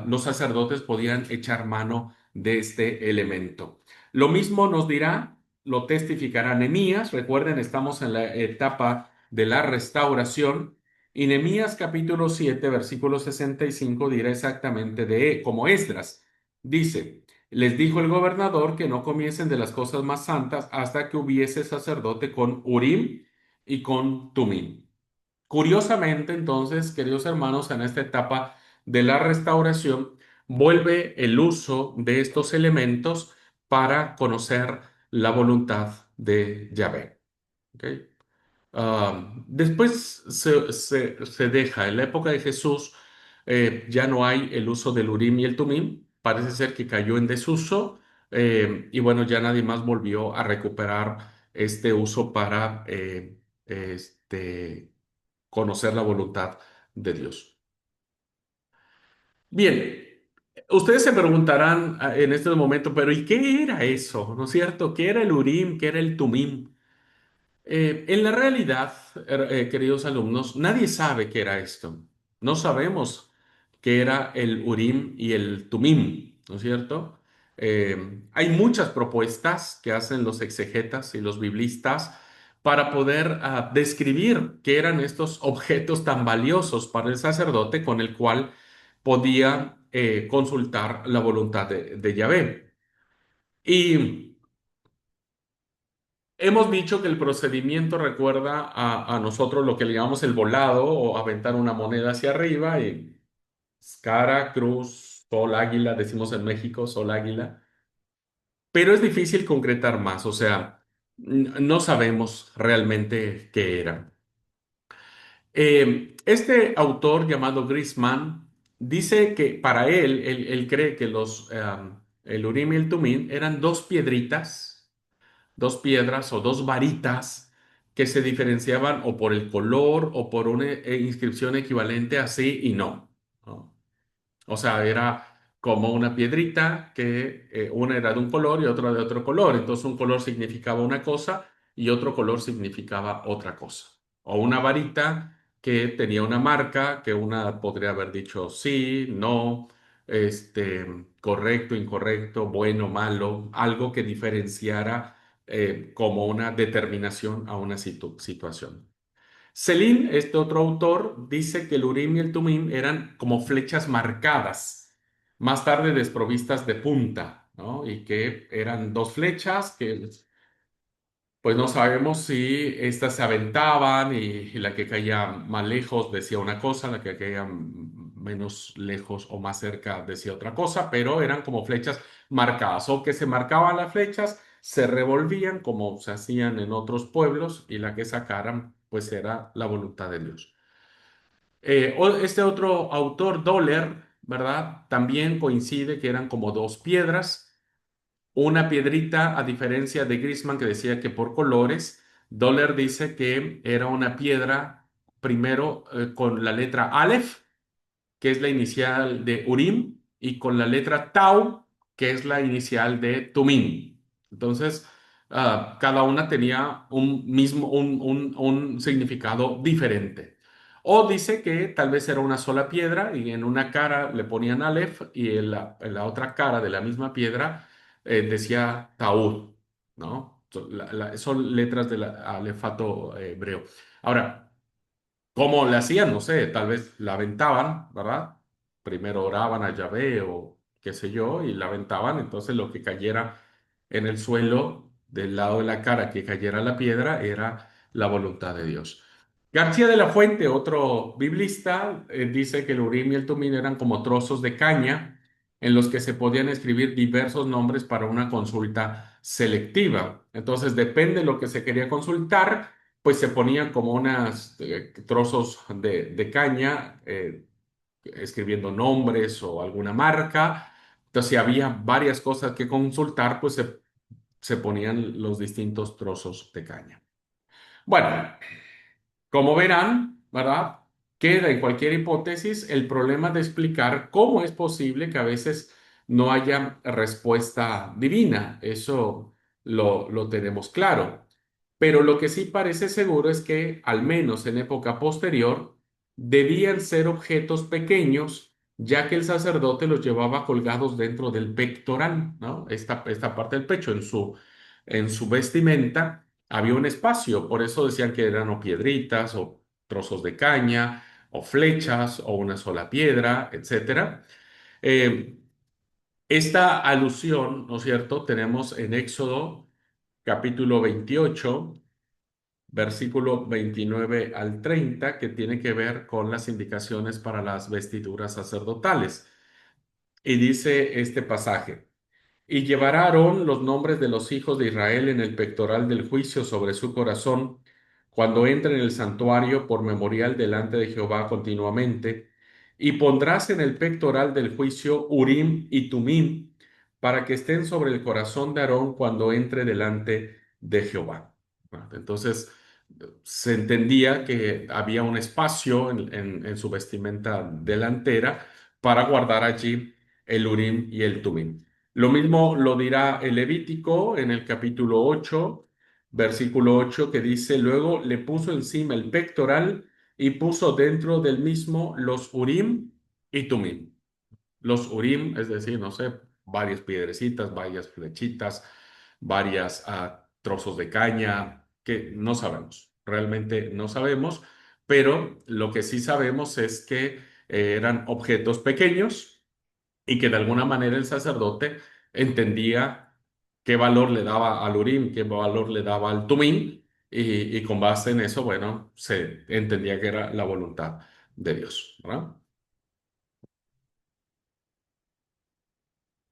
los sacerdotes podían echar mano de este elemento. Lo mismo nos dirá, lo testificará Nehemías. Recuerden, estamos en la etapa de la restauración. Y Nehemías capítulo 7, versículo 65 dirá exactamente como Esdras. Dice: les dijo el gobernador que no comiesen de las cosas más santas hasta que hubiese sacerdote con Urim y con Tumim. Curiosamente, entonces, queridos hermanos, en esta etapa de la restauración, vuelve el uso de estos elementos para conocer la voluntad de Yahvé. ¿Ok? Después se deja, en la época de Jesús ya no hay el uso del Urim y el Tumim, parece ser que cayó en desuso, y bueno, ya nadie más volvió a recuperar este uso para conocer la voluntad de Dios. Bien, ustedes se preguntarán en este momento, pero ¿y qué era eso? ¿No es cierto? ¿Qué era el Urim? ¿Qué era el Tumim? En la realidad, queridos alumnos, nadie sabe qué era esto. No sabemos qué era el Urim y el Tumim, ¿no es cierto? Hay muchas propuestas que hacen los exegetas y los biblistas para poder describir qué eran estos objetos tan valiosos para el sacerdote con el cual podía consultar la voluntad de Yahvé. Y hemos dicho que el procedimiento recuerda a nosotros lo que le llamamos el volado o aventar una moneda hacia arriba y cara, cruz, sol, águila, decimos en México, sol, águila. Pero es difícil concretar más, o sea, no sabemos realmente qué era. Este autor llamado Grisman dice que para él cree que el Urim y el Tumim eran dos piedras o dos varitas que se diferenciaban o por el color o por una inscripción equivalente a sí y no, ¿no? O sea, era como una piedrita que una era de un color y otra de otro color. Entonces un color significaba una cosa y otro color significaba otra cosa. O una varita que tenía una marca, que una podría haber dicho sí, no, correcto, incorrecto, bueno, malo, algo que diferenciara como una determinación a una situación. Selin, este otro autor, dice que el Urim y el Tumim eran como flechas marcadas, más tarde desprovistas de punta, ¿no? Y que eran dos flechas que pues no sabemos si estas se aventaban y la que caía más lejos decía una cosa, la que caía menos lejos o más cerca decía otra cosa, pero eran como flechas marcadas o que se marcaban las flechas, se revolvían como se hacían en otros pueblos y la que sacaran pues era la voluntad de Dios. Este otro autor, Doller, ¿verdad? También coincide que eran como dos piedras, una piedrita, a diferencia de Grisman que decía que por colores, Dollar dice que era una piedra primero con la letra Aleph, que es la inicial de Urim, y con la letra Tau, que es la inicial de Tumim. Entonces, cada una tenía un significado diferente. O dice que tal vez era una sola piedra y en una cara le ponían Aleph y en la otra cara de la misma piedra decía Taur, ¿no? Son letras del alefato hebreo. Ahora, ¿cómo le hacían? No sé, tal vez la aventaban, ¿verdad? Primero oraban a Yahvé o qué sé yo, y la aventaban, entonces lo que cayera en el suelo del lado de la cara, que cayera la piedra, era la voluntad de Dios. García de la Fuente, otro biblista, dice que el Urim y el Tumim eran como trozos de caña en los que se podían escribir diversos nombres para una consulta selectiva. Entonces, depende de lo que se quería consultar pues se ponían como unos trozos de caña escribiendo nombres o alguna marca. Entonces, si había varias cosas que consultar, pues se ponían los distintos trozos de caña. Bueno, como verán, ¿verdad? Queda en cualquier hipótesis el problema de explicar cómo es posible que a veces no haya respuesta divina. Eso lo tenemos claro. Pero lo que sí parece seguro es que, al menos en época posterior, debían ser objetos pequeños, ya que el sacerdote los llevaba colgados dentro del pectoral, ¿no? Esta parte del pecho, en su vestimenta había un espacio, por eso decían que eran o piedritas o trozos de caña o flechas o una sola piedra, etcétera. Eh, esta alusión, ¿no es cierto?, tenemos en Éxodo capítulo 28, versículo 29 al 30, que tiene que ver con las indicaciones para las vestiduras sacerdotales. Y dice este pasaje. Y llevará Aarón los nombres de los hijos de Israel en el pectoral del juicio sobre su corazón, cuando entre en el santuario por memorial delante de Jehová continuamente, y pondrás en el pectoral del juicio Urim y Tumim, para que estén sobre el corazón de Aarón cuando entre delante de Jehová. Entonces, se entendía que había un espacio en su vestimenta delantera para guardar allí el Urim y el Tumim. Lo mismo lo dirá el Levítico en el capítulo 8, versículo 8, que dice, luego le puso encima el pectoral y puso dentro del mismo los Urim y Tumim. Los Urim, es decir, no sé, varias piedrecitas, varias flechitas, varias trozos de caña, que no sabemos, realmente no sabemos, pero lo que sí sabemos es que eran objetos pequeños y que de alguna manera el sacerdote entendía qué valor le daba al Urim, qué valor le daba al Tumim, y con base en eso, bueno, se entendía que era la voluntad de Dios, ¿verdad?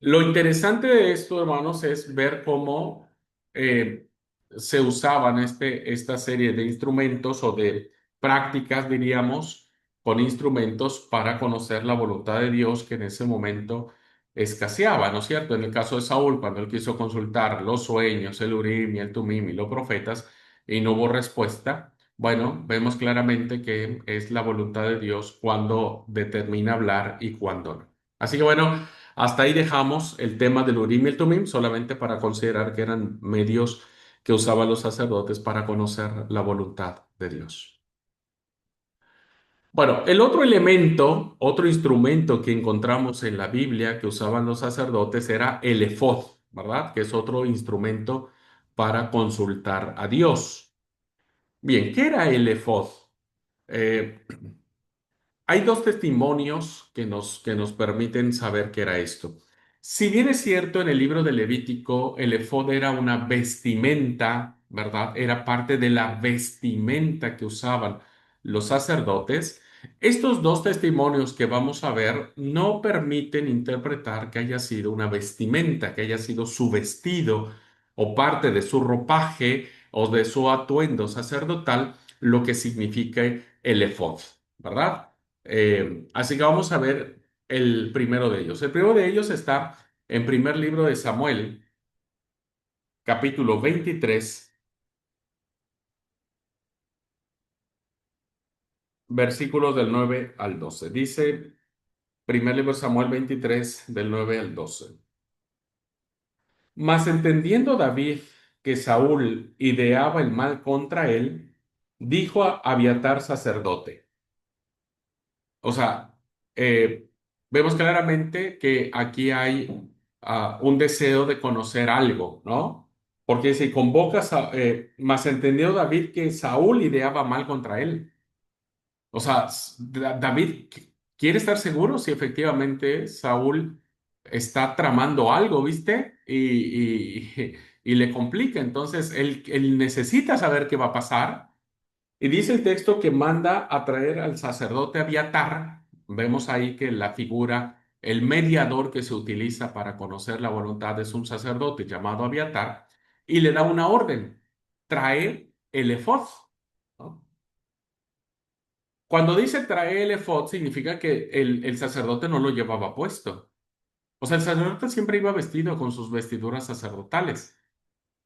Lo interesante de esto, hermanos, es ver cómo eh, se usaban esta serie de instrumentos o de prácticas, diríamos, con instrumentos para conocer la voluntad de Dios que en ese momento escaseaba, ¿no es cierto? En el caso de Saúl, cuando él quiso consultar los sueños, el Urim y el Tumim y los profetas, y no hubo respuesta, bueno, vemos claramente que es la voluntad de Dios cuando determina hablar y cuando no. Así que bueno. Hasta ahí dejamos el tema del Urim y el Tumim, solamente para considerar que eran medios que usaban los sacerdotes para conocer la voluntad de Dios. Bueno, el otro elemento, otro instrumento que encontramos en la Biblia que usaban los sacerdotes era el efod, ¿verdad? Que es otro instrumento para consultar a Dios. Bien, ¿qué era el efod? Eh, Hay dos testimonios que nos permiten saber qué era esto. Si bien es cierto, en el libro de Levítico, el efod era una vestimenta, ¿verdad? Era parte de la vestimenta que usaban los sacerdotes. Estos dos testimonios que vamos a ver no permiten interpretar que haya sido una vestimenta, que haya sido su vestido o parte de su ropaje o de su atuendo sacerdotal, lo que significa el efod, ¿verdad? Así que vamos a ver el primero de ellos. El primero de ellos está en primer libro de Samuel, capítulo 23, versículos del 9 al 12. Dice, primer libro de Samuel 23, del 9 al 12. Mas entendiendo David que Saúl ideaba el mal contra él, dijo a Abiatar sacerdote. O sea, vemos claramente que aquí hay un deseo de conocer algo, ¿no? Porque si convocas más entendió David que Saúl ideaba mal contra él. O sea, David quiere estar seguro si efectivamente Saúl está tramando algo, ¿viste? Y le complica. Entonces, él necesita saber qué va a pasar. Y dice el texto que manda a traer al sacerdote Abiatar. Vemos ahí que la figura, el mediador que se utiliza para conocer la voluntad es un sacerdote llamado Abiatar y le da una orden, traer el efod, ¿no? Cuando dice traer el efod significa que el sacerdote no lo llevaba puesto. O sea, el sacerdote siempre iba vestido con sus vestiduras sacerdotales.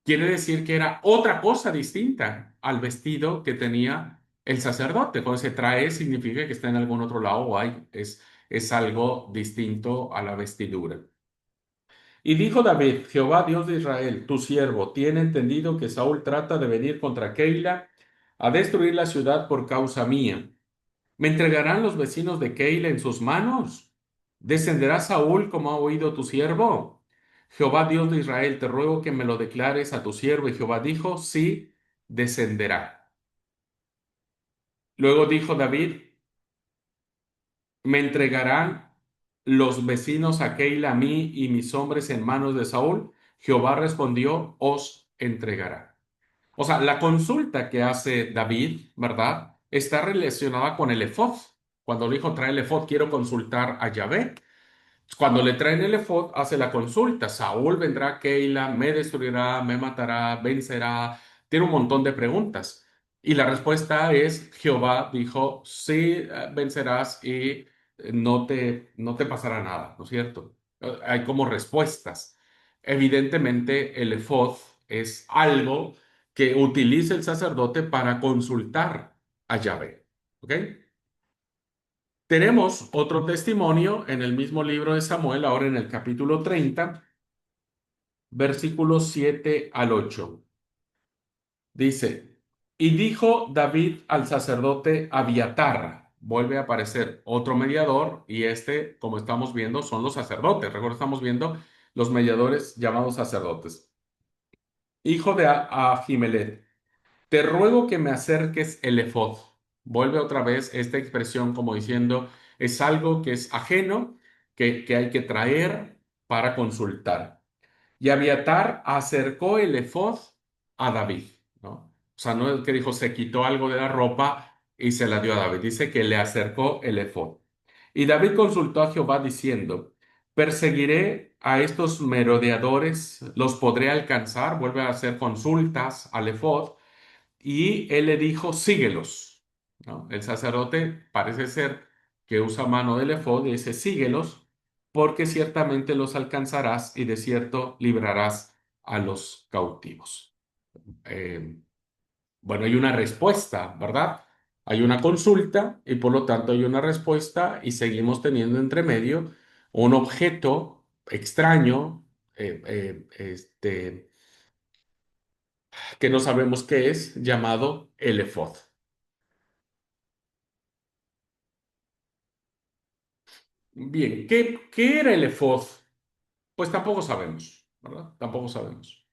Quiere decir que era otra cosa distinta al vestido que tenía el sacerdote. Cuando se trae, significa que está en algún otro lado o es algo distinto a la vestidura. Y dijo David, Jehová Dios de Israel, tu siervo, tiene entendido que Saúl trata de venir contra Keila a destruir la ciudad por causa mía. ¿Me entregarán los vecinos de Keila en sus manos? ¿Descenderá Saúl como ha oído tu siervo? Jehová Dios de Israel, te ruego que me lo declares a tu siervo. Y Jehová dijo, sí, descenderá. Luego dijo David, ¿me entregarán los vecinos a Keila a mí y mis hombres en manos de Saúl? Jehová respondió, os entregará. O sea, la consulta que hace David, ¿verdad? Está relacionada con el efod. Cuando le dijo, trae el efod, quiero consultar a Yahvé. Cuando le traen el efod, hace la consulta. Saúl vendrá a Keila, me destruirá, me matará, vencerá. Tiene un montón de preguntas. Y la respuesta es, Jehová dijo, sí, vencerás y no te pasará nada, ¿no es cierto? Hay como respuestas. Evidentemente, el efod es algo que utiliza el sacerdote para consultar a Yahvé. ¿Ok? Tenemos otro testimonio en el mismo libro de Samuel, ahora en el capítulo 30, versículos 7 al 8. Dice, y dijo David al sacerdote Abiatar, vuelve a aparecer otro mediador, y este, como estamos viendo, son los sacerdotes. Recuerda, estamos viendo los mediadores llamados sacerdotes. Hijo de Ahimelech, te ruego que me acerques el efod. Vuelve otra vez esta expresión como diciendo, es algo que es ajeno, que hay que traer para consultar. Y Abiatar acercó el efod a David, ¿no? O sea, no es que dijo, se quitó algo de la ropa y se la dio a David. Dice que le acercó el efod. Y David consultó a Jehová diciendo, perseguiré a estos merodeadores, los podré alcanzar. Vuelve a hacer consultas al efod. Y él le dijo, síguelos, ¿no? El sacerdote parece ser que usa mano del efod y dice, síguelos, porque ciertamente los alcanzarás y de cierto librarás a los cautivos. Eh, bueno, hay una respuesta, ¿verdad? Hay una consulta y por lo tanto hay una respuesta y seguimos teniendo entre medio un objeto extraño, que no sabemos qué es, llamado el efod. Bien, ¿qué era el efod? Pues tampoco sabemos, ¿verdad? Tampoco sabemos.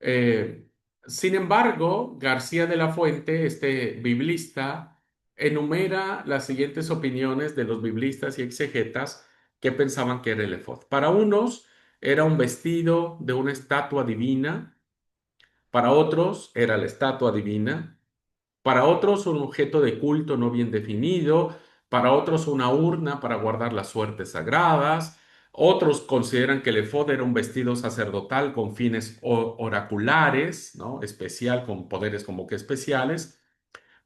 Eh, Sin embargo, García de la Fuente, este biblista, enumera las siguientes opiniones de los biblistas y exegetas que pensaban que era el efod. Para unos era un vestido de una estatua divina, para otros era la estatua divina, para otros un objeto de culto no bien definido, para otros una urna para guardar las suertes sagradas, otros consideran que el efod era un vestido sacerdotal con fines oraculares, ¿no? Especial, con poderes como que especiales.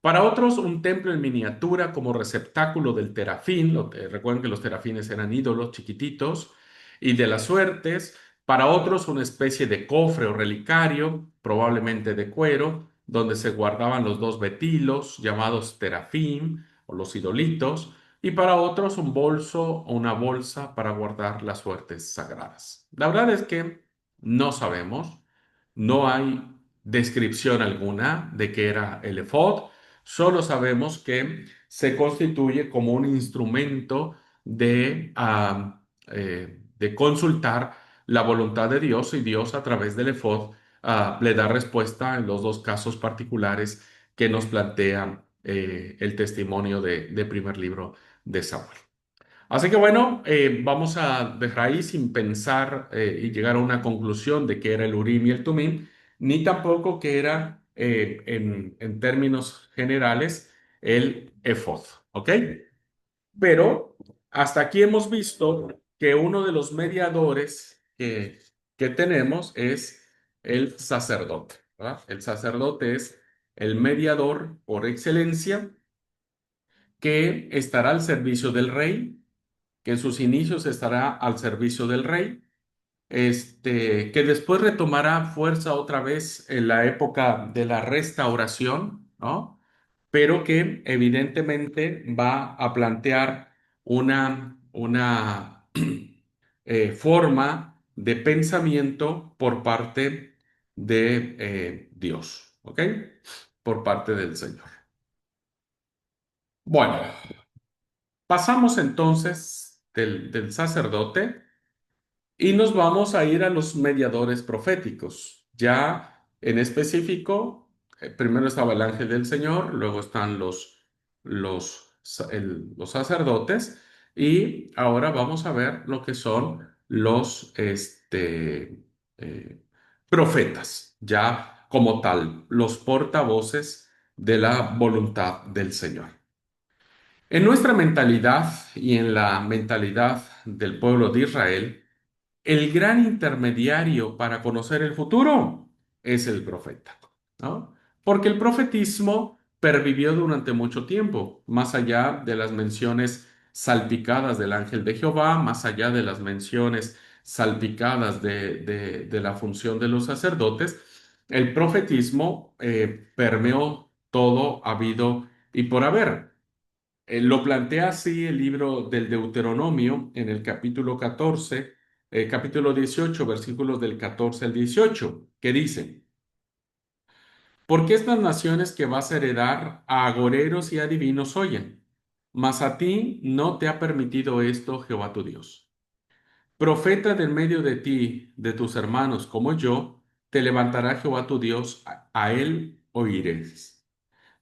Para otros, un templo en miniatura como receptáculo del terafín. Recuerden que los terafines eran ídolos chiquititos y de las suertes. Para otros, una especie de cofre o relicario, probablemente de cuero, donde se guardaban los dos betilos llamados terafín o los idolitos. Y para otros, un bolso o una bolsa para guardar las suertes sagradas. La verdad es que no sabemos, no hay descripción alguna de qué era el efod. Solo sabemos que se constituye como un instrumento de consultar la voluntad de Dios y Dios a través del efod le da respuesta en los dos casos particulares que nos plantea el testimonio de primer libro de Samuel. Así que bueno, vamos a dejar ahí sin pensar y llegar a una conclusión de qué era el Urim y el Tumim, ni tampoco qué era, en términos generales, el Efod, ¿ok? Pero hasta aquí hemos visto que uno de los mediadores que tenemos es el sacerdote, ¿verdad? El sacerdote es el mediador por excelencia que estará al servicio del rey, que en sus inicios estará al servicio del rey, que después retomará fuerza otra vez en la época de la restauración, ¿no? Pero que evidentemente va a plantear una forma de pensamiento por parte de Dios, ¿ok? Por parte del Señor. Bueno, pasamos entonces del sacerdote. Y nos vamos a ir a los mediadores proféticos. Ya en específico, primero estaba el ángel del Señor, luego están los sacerdotes, y ahora vamos a ver lo que son los eh, profetas, ya como tal, los portavoces de la voluntad del Señor. En nuestra mentalidad y en la mentalidad del pueblo de Israel, el gran intermediario para conocer el futuro es el profeta, ¿no? Porque el profetismo pervivió durante mucho tiempo, más allá de las menciones salpicadas del ángel de Jehová, más allá de las menciones salpicadas de la función de los sacerdotes, el profetismo permeó todo habido y por haber. Lo plantea así el libro del Deuteronomio en el capítulo 14, capítulo 18, versículos del 14 al 18, que dice, porque estas naciones que vas a heredar a agoreros y adivinos oyen, mas a ti no te ha permitido esto Jehová tu Dios. Profeta del medio de ti, de tus hermanos como yo, te levantará Jehová tu Dios, a él oiréis.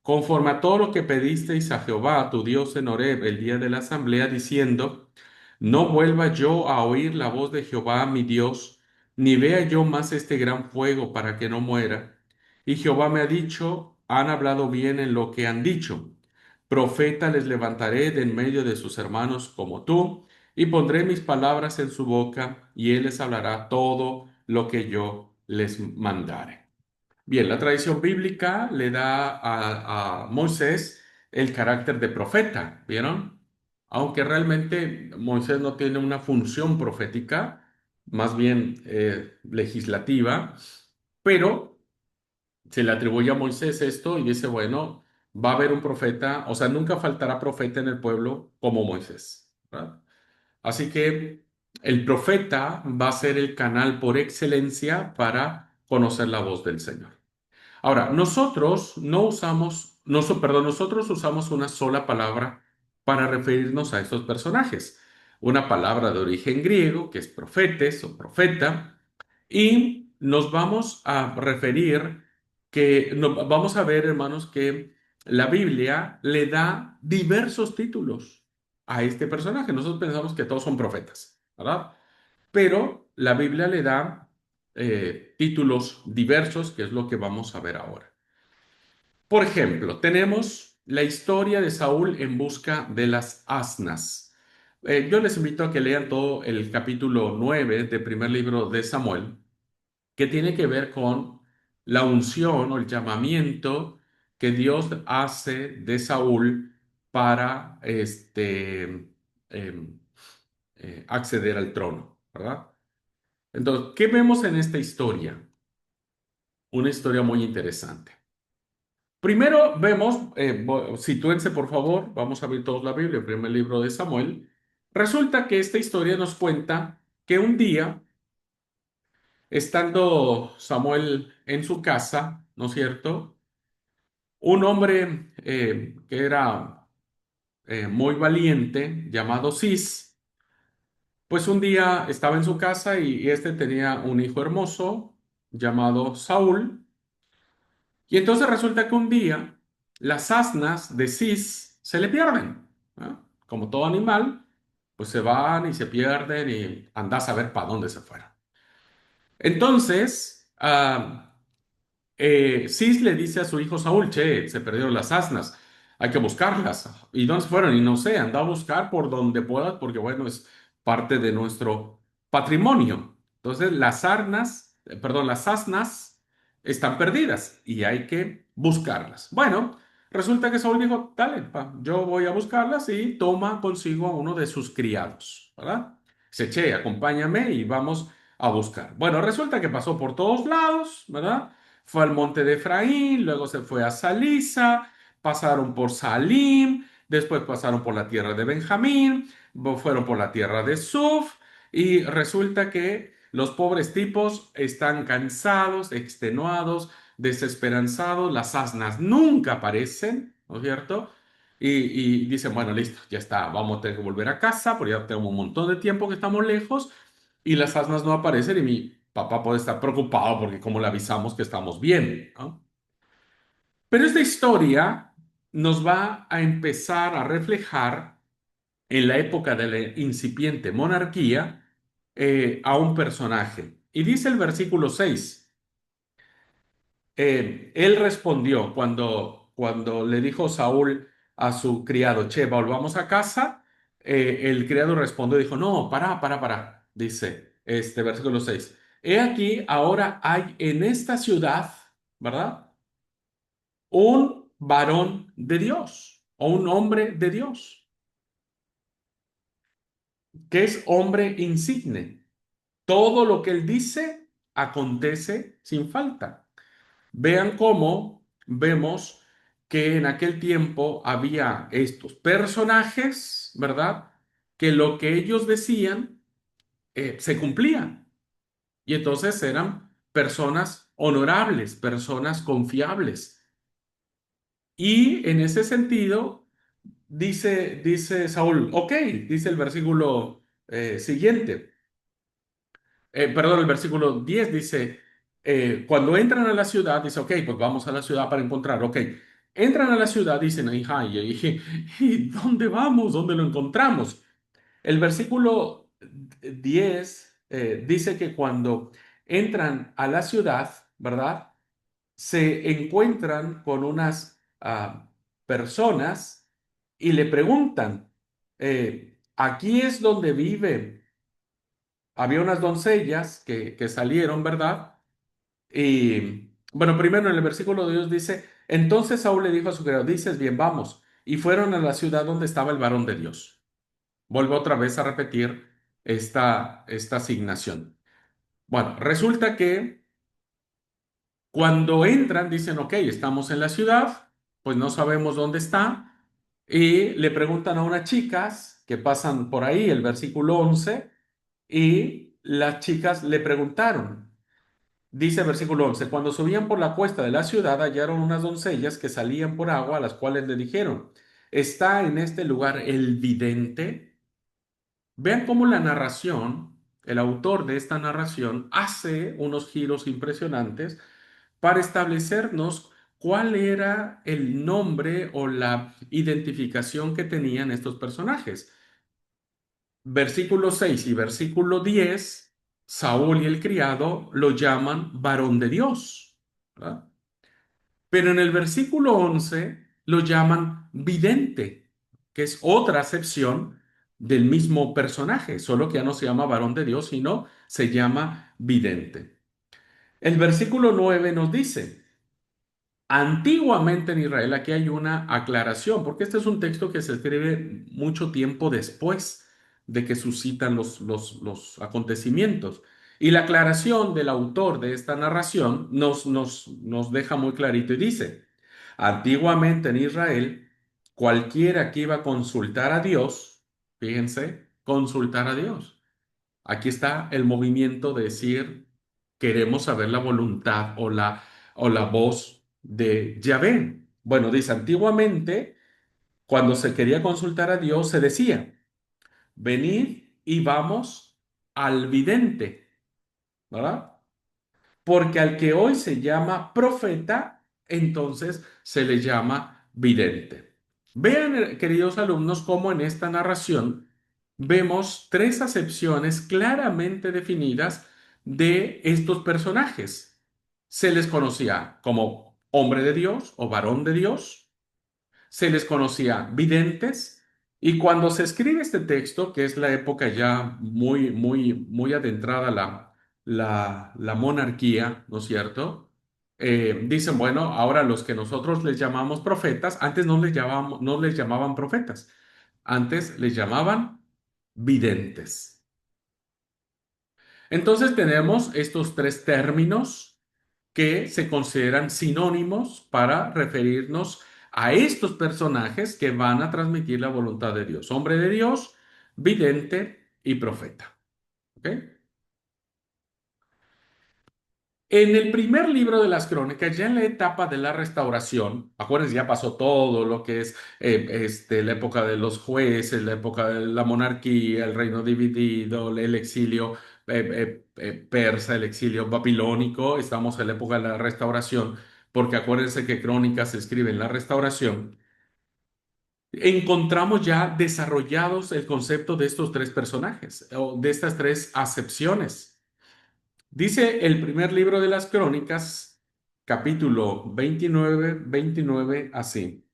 Conforme a todo lo que pedisteis a Jehová, tu Dios en Horeb, el día de la asamblea, diciendo, no vuelva yo a oír la voz de Jehová mi Dios, ni vea yo más este gran fuego para que no muera. Y Jehová me ha dicho, han hablado bien en lo que han dicho. Profeta les levantaré de en medio de sus hermanos como tú, y pondré mis palabras en su boca, y él les hablará todo lo que yo les mandare. Bien, la tradición bíblica le da a Moisés el carácter de profeta, ¿vieron? Aunque realmente Moisés no tiene una función profética, más bien legislativa, pero se le atribuye a Moisés esto y dice, bueno, va a haber un profeta, o sea, nunca faltará profeta en el pueblo como Moisés, ¿verdad? Así que el profeta va a ser el canal por excelencia para conocer la voz del Señor. Ahora, nosotros no usamos, perdón, nosotros usamos una sola palabra para referirnos a estos personajes. Una palabra de origen griego, que es profetes o profeta, y nos vamos a referir vamos a ver, hermanos, que la Biblia le da diversos títulos a este personaje. Nosotros pensamos que todos son profetas, ¿verdad? Pero la Biblia le da títulos diversos, que es lo que vamos a ver ahora. Por ejemplo, tenemos la historia de Saúl en busca de las asnas. Yo les invito a que lean todo el capítulo 9 del primer libro de Samuel, que tiene que ver con la unción o el llamamiento que Dios hace de Saúl para acceder al trono, ¿verdad? Entonces, ¿qué vemos en esta historia? Una historia muy interesante. Primero vemos, sitúense por favor, vamos a abrir todos la Biblia, el primer libro de Samuel. Resulta que esta historia nos cuenta que un día, estando Samuel en su casa, ¿no es cierto? Un hombre que era muy valiente, llamado Cis, pues un día estaba en su casa y este tenía un hijo hermoso llamado Saúl. Y entonces resulta que un día las asnas de Cis se le pierden, ¿no? Como todo animal, pues se van y se pierden y andás a ver para dónde se fueron. Entonces, Cis le dice a su hijo Saúl, che, se perdieron las asnas, hay que buscarlas. ¿Y dónde se fueron? Y no sé, anda a buscar por donde puedas, porque bueno, es parte de nuestro patrimonio. Entonces, las asnas están perdidas y hay que buscarlas. Bueno, resulta que Saúl dijo, dale, yo voy a buscarlas y toma consigo a uno de sus criados, ¿verdad? Dice, che, acompáñame y vamos a buscar. Bueno, resulta que pasó por todos lados, ¿verdad? Fue al monte de Efraín, luego se fue a Salisa, pasaron por Salim, después pasaron por la tierra de Benjamín, fueron por la tierra de Suf, y resulta que los pobres tipos están cansados, extenuados, desesperanzados, las asnas nunca aparecen, ¿no es cierto? Y dicen, bueno, listo, ya está, vamos a tener que volver a casa, porque ya tenemos un montón de tiempo que estamos lejos y las asnas no aparecen y mi papá puede estar preocupado porque como le avisamos que estamos bien, ¿no? Pero esta historia nos va a empezar a reflejar en la época de la incipiente monarquía a un personaje. Y dice el versículo 6. Él respondió cuando le dijo Saúl a su criado, che, volvamos a casa. El criado respondió y dijo, no, para, dice este versículo 6. He aquí, ahora hay en esta ciudad, ¿verdad? Un varón de Dios o un hombre de Dios, que es hombre insigne. Todo lo que él dice acontece sin falta. Vean cómo vemos que en aquel tiempo había estos personajes, ¿verdad? Que lo que ellos decían se cumplía. Y entonces eran personas honorables, personas confiables. Y en ese sentido, dice Saúl, ok, dice el versículo siguiente. Perdón, el versículo 10 dice, cuando entran a la ciudad, dice, ok, pues vamos a la ciudad para encontrar, ok, entran a la ciudad, dicen, hija, ¿y dónde vamos? ¿Dónde lo encontramos? El versículo 10 dice que cuando entran a la ciudad, ¿verdad? Se encuentran con unas personas y le preguntan, aquí es donde vive. Había unas doncellas que salieron, ¿verdad? Y bueno, primero en el versículo de Dios dice, entonces Saúl le dijo a su criado, dices bien, vamos. Y fueron a la ciudad donde estaba el varón de Dios. Vuelvo otra vez a repetir esta asignación. Bueno, resulta que cuando entran dicen, ok, estamos en la ciudad, pues no sabemos dónde está. Y le preguntan a unas chicas que pasan por ahí, el versículo 11, y las chicas le preguntaron. Dice el versículo 11, cuando subían por la cuesta de la ciudad hallaron unas doncellas que salían por agua, a las cuales le dijeron, ¿está en este lugar el vidente? Vean cómo la narración el autor de esta narración, hace unos giros impresionantes para establecernos cuál era el nombre o la identificación que tenían estos personajes. Versículo 6 y versículo 10, Saúl y el criado lo llaman varón de Dios, ¿verdad? Pero en el versículo 11 lo llaman vidente, que es otra acepción del mismo personaje, solo que ya no se llama varón de Dios, sino se llama vidente. El versículo 9 nos dice, antiguamente en Israel, aquí hay una aclaración, porque este es un texto que se escribe mucho tiempo después de que suscitan los acontecimientos. Y la aclaración del autor de esta narración nos deja muy clarito y dice, antiguamente en Israel, cualquiera que iba a consultar a Dios, fíjense, consultar a Dios. Aquí está el movimiento de decir, queremos saber la voluntad o la voz de Yahvé. Bueno, dice, antiguamente, cuando se quería consultar a Dios, se decía, venid y vamos al vidente, ¿verdad? Porque al que hoy se llama profeta, entonces se le llama vidente. Vean, queridos alumnos, cómo en esta narración vemos tres acepciones claramente definidas de estos personajes. Se les conocía como hombre de Dios o varón de Dios, se les conocía videntes, y cuando se escribe este texto, que es la época ya muy adentrada la monarquía, ¿no es cierto? Dicen, bueno, ahora los que nosotros les llamamos profetas, antes no les llamaban profetas, antes les llamaban videntes. Entonces tenemos estos tres términos que se consideran sinónimos para referirnos a estos personajes que van a transmitir la voluntad de Dios. Hombre de Dios, vidente y profeta. ¿Ok? En el primer libro de las crónicas, ya en la etapa de la restauración, acuérdense, ya pasó todo lo que es la época de los jueces, la época de la monarquía, el reino dividido, el exilio persa, el exilio babilónico, estamos en la época de la restauración, porque acuérdense que Crónicas se escribe en la restauración. Encontramos ya desarrollados el concepto de estos tres personajes, o de estas tres acepciones. Dice el primer libro de las Crónicas, capítulo 29 así.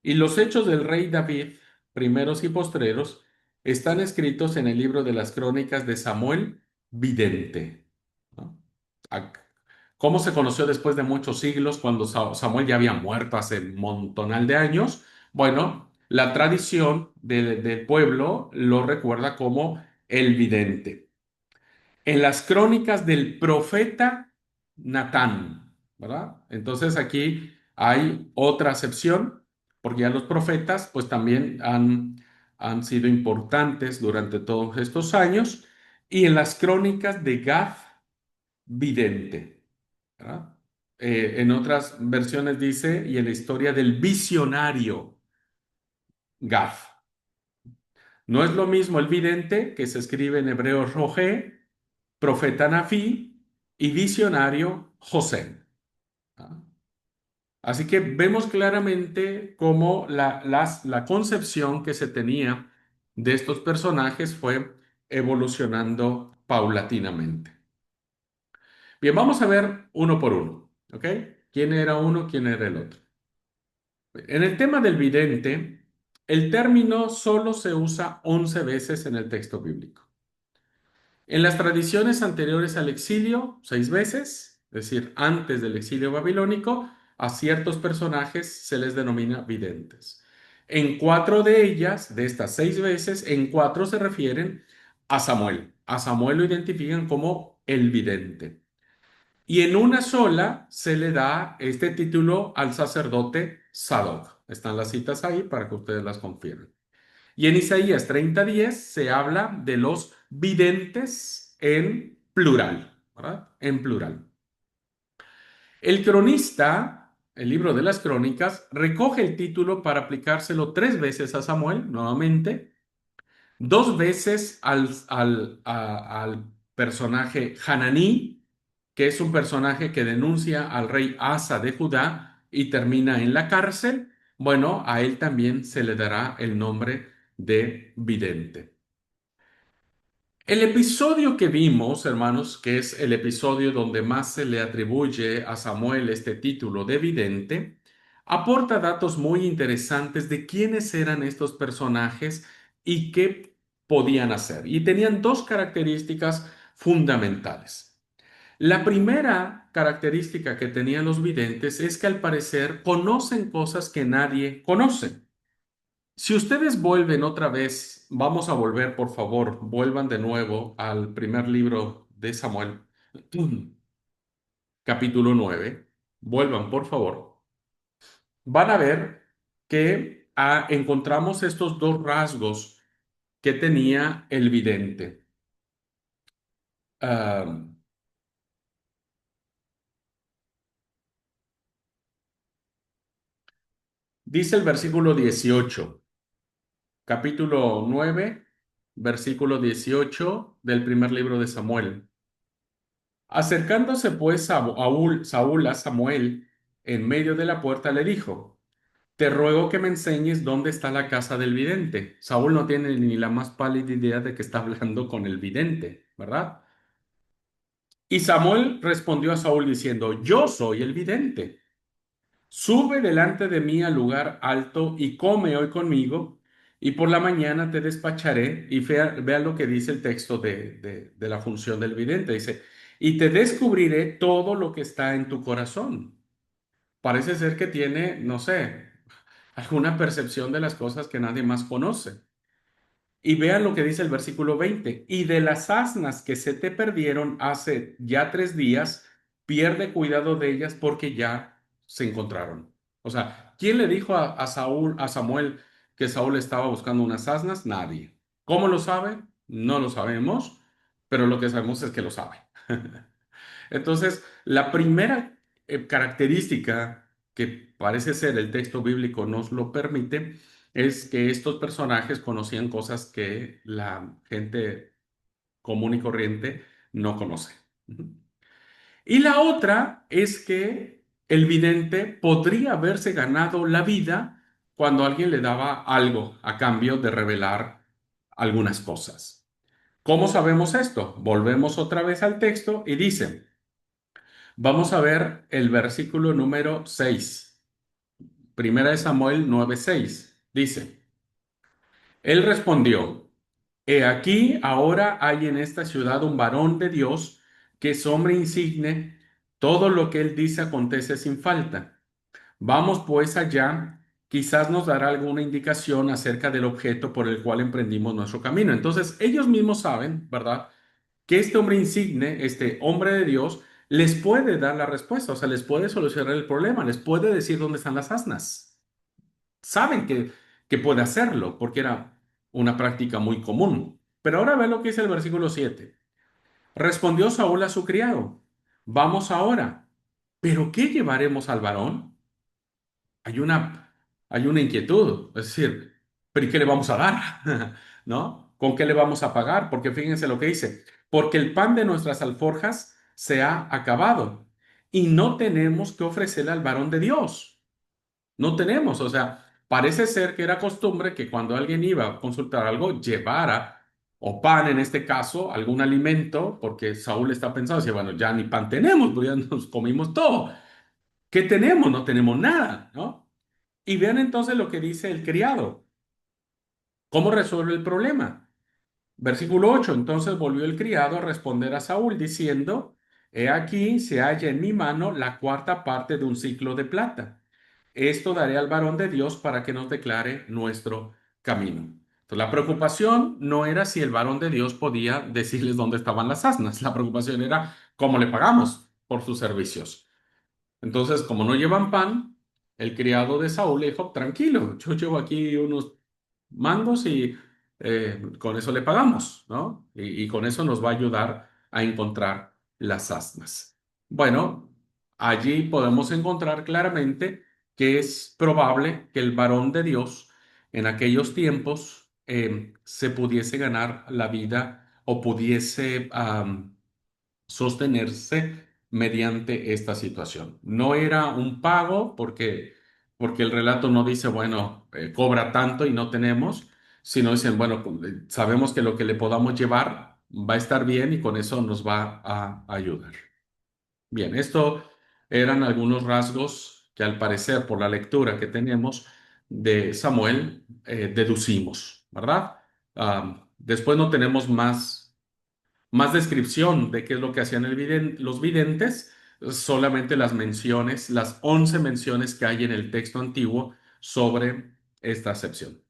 Y los hechos del rey David, primeros y postreros, están escritos en el libro de las Crónicas de Samuel, vidente. ¿No? Ac- ¿Cómo se conoció después de muchos siglos cuando Samuel ya había muerto hace un montonal de años? Bueno, la tradición del pueblo lo recuerda como el vidente. En las crónicas del profeta Natán, ¿verdad? Entonces aquí hay otra acepción, porque ya los profetas pues también han sido importantes durante todos estos años, y en las crónicas de Gad, vidente, ¿verdad? En otras versiones dice, y en la historia del visionario Gad. No es lo mismo el vidente, que se escribe en hebreo Rogé, profeta Nafí y visionario José. ¿Ah? Así que vemos claramente cómo la concepción que se tenía de estos personajes fue evolucionando paulatinamente. Bien, vamos a ver uno por uno, ¿ok? ¿Quién era uno, quién era el otro? En el tema del vidente, el término solo se usa 11 veces en el texto bíblico. En las tradiciones anteriores al exilio, 6 veces, es decir, antes del exilio babilónico, a ciertos personajes se les denomina videntes. En 4 de ellas, de estas 6 veces, en 4 se refieren a Samuel. A Samuel lo identifican como el vidente. Y en una sola se le da este título al sacerdote Sadoc. Están las citas ahí para que ustedes las confirmen. Y en Isaías 30:10 se habla de los videntes en plural, ¿verdad? En plural. El cronista, el libro de las crónicas, recoge el título para aplicárselo 3 veces a Samuel, nuevamente, Dos veces al personaje Hananí, que es un personaje que denuncia al rey Asa de Judá y termina en la cárcel. Bueno, a él también se le dará el nombre de vidente. El episodio que vimos, hermanos, que es el episodio donde más se le atribuye a Samuel este título de vidente, aporta datos muy interesantes de quiénes eran estos personajes y qué podían hacer. Y tenían dos características fundamentales. La primera característica que tenían los videntes es que al parecer conocen cosas que nadie conoce. Si ustedes vuelven otra vez, vamos a volver, por favor, vuelvan de nuevo al primer libro de Samuel, capítulo 9. Vuelvan, por favor. Van a ver que encontramos estos dos rasgos que tenía el vidente. Ah, dice el versículo 18, capítulo 9, versículo 18 del primer libro de Samuel. Acercándose pues Saúl a Samuel en medio de la puerta le dijo, te ruego que me enseñes dónde está la casa del vidente. Saúl no tiene ni la más pálida idea de que está hablando con el vidente, ¿verdad? Y Samuel respondió a Saúl diciendo, yo soy el vidente. Sube delante de mí al lugar alto y come hoy conmigo, y por la mañana te despacharé. Y vea lo que dice el texto de la función del vidente. Dice, y te descubriré todo lo que está en tu corazón. Parece ser que tiene, no sé, alguna percepción de las cosas que nadie más conoce. Y vean lo que dice el versículo 20. Y de las asnas que se te perdieron hace ya 3 días, pierde cuidado de ellas porque ya se encontraron. O sea, ¿quién le dijo a Samuel que Saúl estaba buscando unas asnas? Nadie. ¿Cómo lo sabe? No lo sabemos, pero lo que sabemos es que lo sabe. Entonces, la primera característica que parece ser el texto bíblico nos lo permite es que estos personajes conocían cosas que la gente común y corriente no conoce. Y la otra es que el vidente podría haberse ganado la vida cuando alguien le daba algo a cambio de revelar algunas cosas. ¿Cómo sabemos esto? Volvemos otra vez al texto y dice, vamos a ver el versículo número 6, Primera de Samuel 9:6. Dice, él respondió, he aquí ahora hay en esta ciudad un varón de Dios que es hombre insigne, todo lo que él dice acontece sin falta. Vamos pues allá, quizás nos dará alguna indicación acerca del objeto por el cual emprendimos nuestro camino. Entonces, ellos mismos saben, ¿verdad? Que este hombre insigne, este hombre de Dios, les puede dar la respuesta, o sea, les puede solucionar el problema, les puede decir dónde están las asnas. Saben que puede hacerlo, porque era una práctica muy común. Pero ahora ve lo que dice el versículo 7. Respondió Saúl a su criado, vamos ahora, pero ¿qué llevaremos al varón? Hay hay una inquietud, es decir, ¿pero y qué le vamos a dar? ¿No? ¿Con qué le vamos a pagar? Porque fíjense lo que dice, porque el pan de nuestras alforjas se ha acabado y no tenemos que ofrecerle al varón de Dios. No tenemos, o sea, parece ser que era costumbre que cuando alguien iba a consultar algo, llevara, o pan en este caso, algún alimento, porque Saúl está pensando, decía, bueno, ya ni pan tenemos, pues ya nos comimos todo. ¿Qué tenemos? No tenemos nada, ¿no? Y vean entonces lo que dice el criado. ¿Cómo resuelve el problema? Versículo 8. Entonces volvió el criado a responder a Saúl diciendo, he aquí se halla en mi mano la cuarta parte de un ciclo de plata. Esto daré al varón de Dios para que nos declare nuestro camino. Entonces, la preocupación no era si el varón de Dios podía decirles dónde estaban las asnas. La preocupación era cómo le pagamos por sus servicios. Entonces, como no llevan pan, el criado de Saúl le dijo, tranquilo, yo llevo aquí unos mangos y con eso le pagamos, ¿no? Y con eso nos va a ayudar a encontrar las asnas. Bueno, allí podemos encontrar claramente que es probable que el varón de Dios en aquellos tiempos se pudiese ganar la vida o pudiese sostenerse mediante esta situación. No era un pago porque el relato no dice, bueno, cobra tanto y no tenemos, sino dicen, bueno, sabemos que lo que le podamos llevar va a estar bien y con eso nos va a ayudar. Bien, esto eran algunos rasgos que al parecer por la lectura que tenemos de Samuel deducimos, ¿verdad? Después no tenemos más descripción de qué es lo que hacían los videntes, solamente las menciones, las 11 menciones que hay en el texto antiguo sobre esta acepción.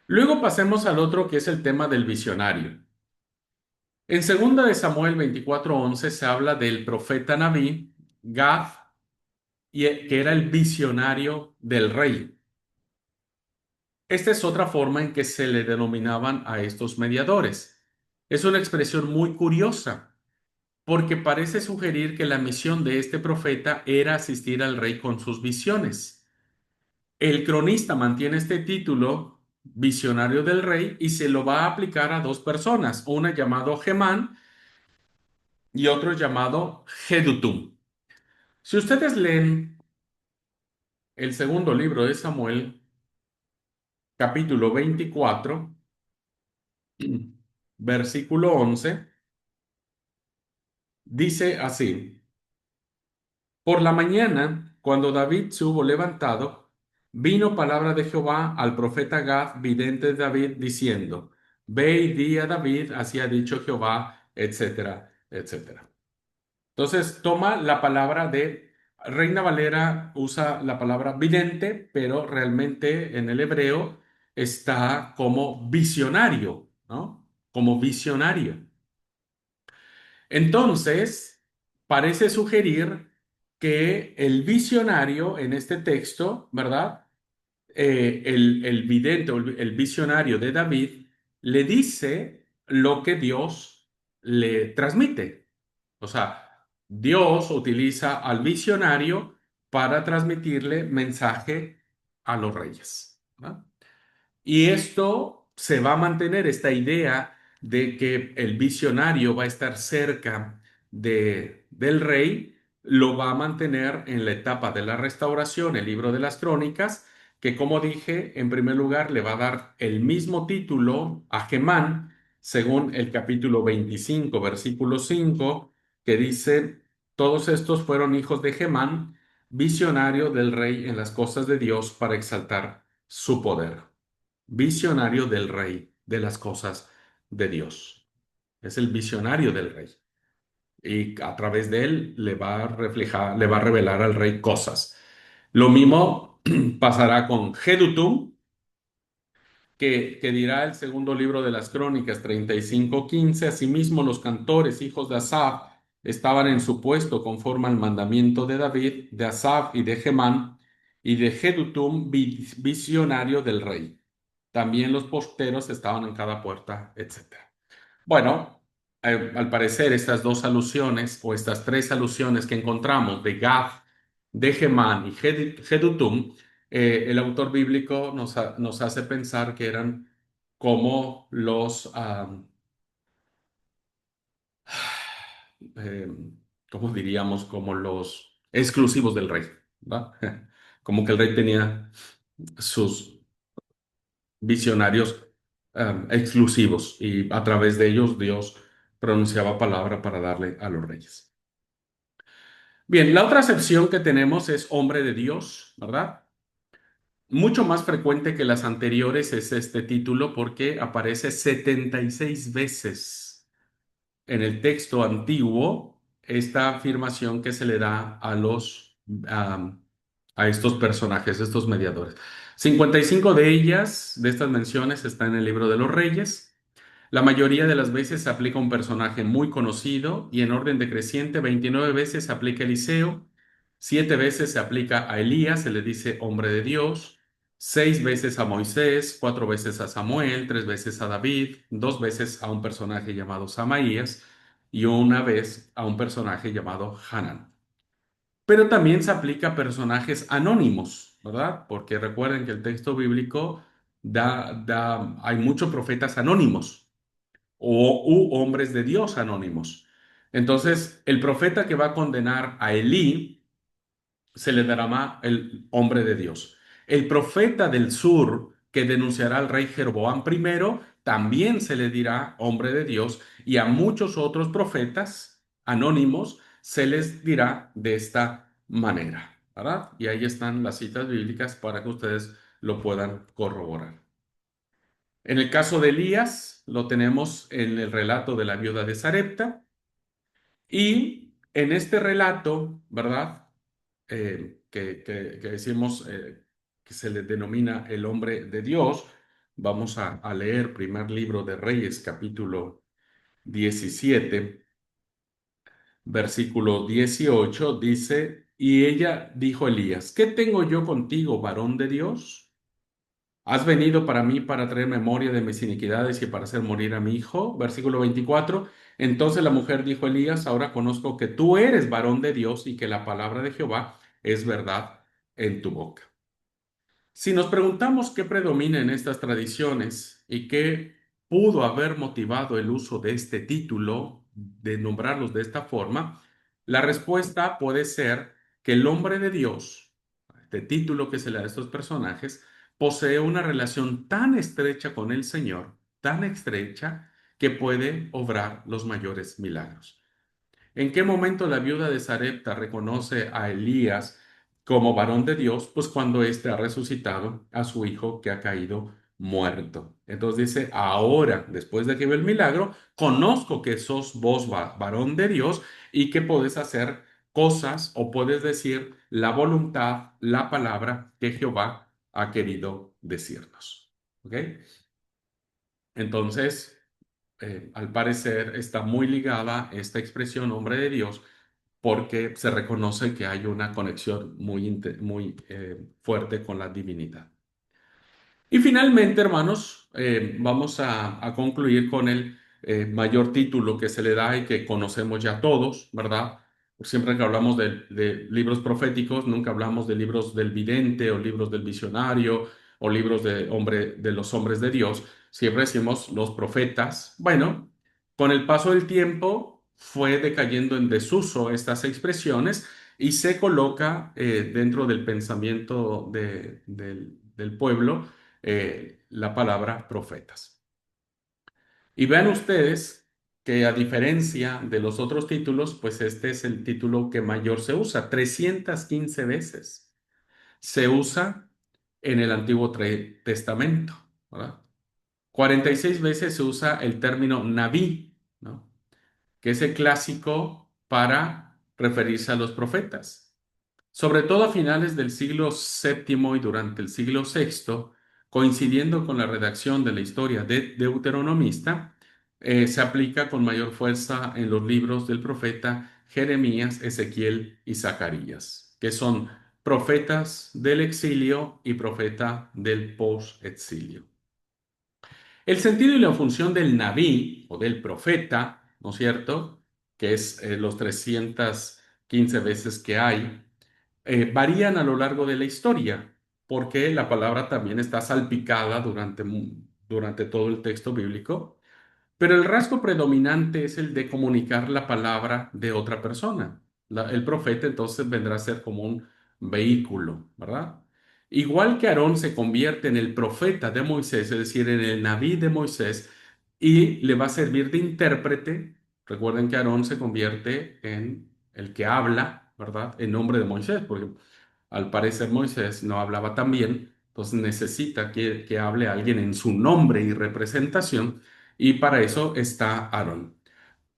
Luego pasemos al otro que es el tema del visionario. En segunda de Samuel 24:11 se habla del profeta Nabí, Gad, que era el visionario del rey. Esta es otra forma en que se le denominaban a estos mediadores. Es una expresión muy curiosa porque parece sugerir que la misión de este profeta era asistir al rey con sus visiones. El cronista mantiene este título, visionario del rey, y se lo va a aplicar a dos personas, una llamado Gemán y otro llamado Jedutum. Si ustedes leen el segundo libro de Samuel, capítulo 24, versículo 11, dice así: Por la mañana, cuando David se hubo levantado, vino palabra de Jehová al profeta Gad, vidente de David, diciendo: Ve y di a David, así ha dicho Jehová, etcétera, etcétera. Entonces toma la palabra de Reina Valera, usa la palabra vidente, pero realmente en el hebreo está como visionario, ¿no? Como visionario. Entonces, parece sugerir que el visionario en este texto, ¿verdad? El vidente o el visionario de David le dice lo que Dios le transmite. O sea, Dios utiliza al visionario para transmitirle mensaje a los reyes, ¿verdad? Y esto se va a mantener, esta idea de que el visionario va a estar cerca del rey, lo va a mantener en la etapa de la restauración, el libro de las crónicas, que como dije, en primer lugar le va a dar el mismo título a Gemán, según el capítulo 25, versículo 5, que dice, todos estos fueron hijos de Gemán, visionario del rey en las cosas de Dios para exaltar su poder, visionario del rey de las cosas de Dios. Es el visionario del rey. Y a través de él le va a reflejar, le va a revelar al rey cosas. Lo mismo pasará con Jedutum, que dirá el segundo libro de las Crónicas 35:15. Asimismo, los cantores, hijos de Asaf, estaban en su puesto conforme al mandamiento de David, de Asaf y de Gemán, y de Jedutum, visionario del rey. También los posteros estaban en cada puerta, etcétera. Bueno, al parecer estas dos alusiones o estas tres alusiones que encontramos de Gad, de Gemán y Jedutum, el autor bíblico nos hace pensar que eran como los, eh, ¿cómo diríamos? Como los exclusivos del rey, ¿verdad? Como que el rey tenía sus visionarios exclusivos y a través de ellos Dios pronunciaba palabra para darle a los reyes. Bien, la otra acepción que tenemos es hombre de Dios, ¿verdad? Mucho más frecuente que las anteriores es este título porque aparece 76 veces en el texto antiguo esta afirmación que se le da a estos personajes, estos mediadores. 55 de ellas, de estas menciones, están en el libro de los Reyes. La mayoría de las veces se aplica a un personaje muy conocido y en orden decreciente, 29 veces se aplica a Eliseo, 7 veces se aplica a Elías, se le dice hombre de Dios, 6 veces a Moisés, 4 veces a Samuel, 3 veces a David, 2 veces a un personaje llamado Samaías y una vez a un personaje llamado Hanan. Pero también se aplica a personajes anónimos, ¿verdad? Porque recuerden que el texto bíblico hay muchos profetas anónimos u hombres de Dios anónimos. Entonces, el profeta que va a condenar a Elí se le dará el hombre de Dios. El profeta del sur que denunciará al rey Jeroboam primero, también se le dirá hombre de Dios, y a muchos otros profetas anónimos se les dirá de esta manera, ¿verdad? Y ahí están las citas bíblicas para que ustedes lo puedan corroborar. En el caso de Elías, lo tenemos en el relato de la viuda de Sarepta, y en este relato, ¿verdad? Que decimos que se le denomina el hombre de Dios, vamos a leer primer libro de Reyes, capítulo 17, versículo 18, dice, y ella dijo a Elías, ¿qué tengo yo contigo, varón de Dios? ¿Has venido para mí para traer memoria de mis iniquidades y para hacer morir a mi hijo? Versículo 24. Entonces la mujer dijo a Elías, ahora conozco que tú eres varón de Dios y que la palabra de Jehová es verdad en tu boca. Si nos preguntamos qué predomina en estas tradiciones y qué pudo haber motivado el uso de este título, de nombrarlos de esta forma, la respuesta puede ser que el hombre de Dios, este título que se le da a estos personajes, posee una relación tan estrecha con el Señor, tan estrecha, que puede obrar los mayores milagros. ¿En qué momento la viuda de Sarepta reconoce a Elías como varón de Dios? Pues cuando éste ha resucitado a su hijo que ha caído muerto. Entonces dice, ahora, después de que veo el milagro, conozco que sos vos varón de Dios y que podés hacer cosas o puedes decir la voluntad, la palabra que Jehová ha querido decirnos. ¿Ok? Entonces, al parecer está muy ligada esta expresión hombre de Dios porque se reconoce que hay una conexión muy fuerte con la divinidad. Y finalmente, hermanos, vamos a concluir con el mayor título que se le da y que conocemos ya todos, ¿verdad? Siempre que hablamos de libros proféticos, nunca hablamos de libros del vidente o libros del visionario o libros de los hombres de Dios. Siempre decimos los profetas. Bueno, con el paso del tiempo fue decayendo en desuso estas expresiones y se coloca dentro del pensamiento del pueblo la palabra profetas. Y vean ustedes que a diferencia de los otros títulos, pues este es el título que mayor se usa, 315 veces. Se usa en el Antiguo Testamento, ¿verdad? 46 veces se usa el término Naví, ¿no? Que es el clásico para referirse a los profetas. Sobre todo a finales del siglo VII y durante el siglo VI, coincidiendo con la redacción de la historia de Deuteronomista, se aplica con mayor fuerza en los libros del profeta Jeremías, Ezequiel y Zacarías, que son profetas del exilio y profeta del post-exilio. El sentido y la función del Naví o del profeta, ¿no es cierto? Que es los 315 veces que hay varían a lo largo de la historia, porque la palabra también está salpicada durante todo el texto bíblico, pero el rasgo predominante es el de comunicar la palabra de otra persona. El profeta entonces vendrá a ser como un vehículo, ¿verdad? Igual que Aarón se convierte en el profeta de Moisés, es decir, en el Naví de Moisés, y le va a servir de intérprete. Recuerden que Aarón se convierte en el que habla, ¿verdad? En nombre de Moisés, porque al parecer Moisés no hablaba tan bien, entonces necesita que hable alguien en su nombre y representación, y para eso está Aarón.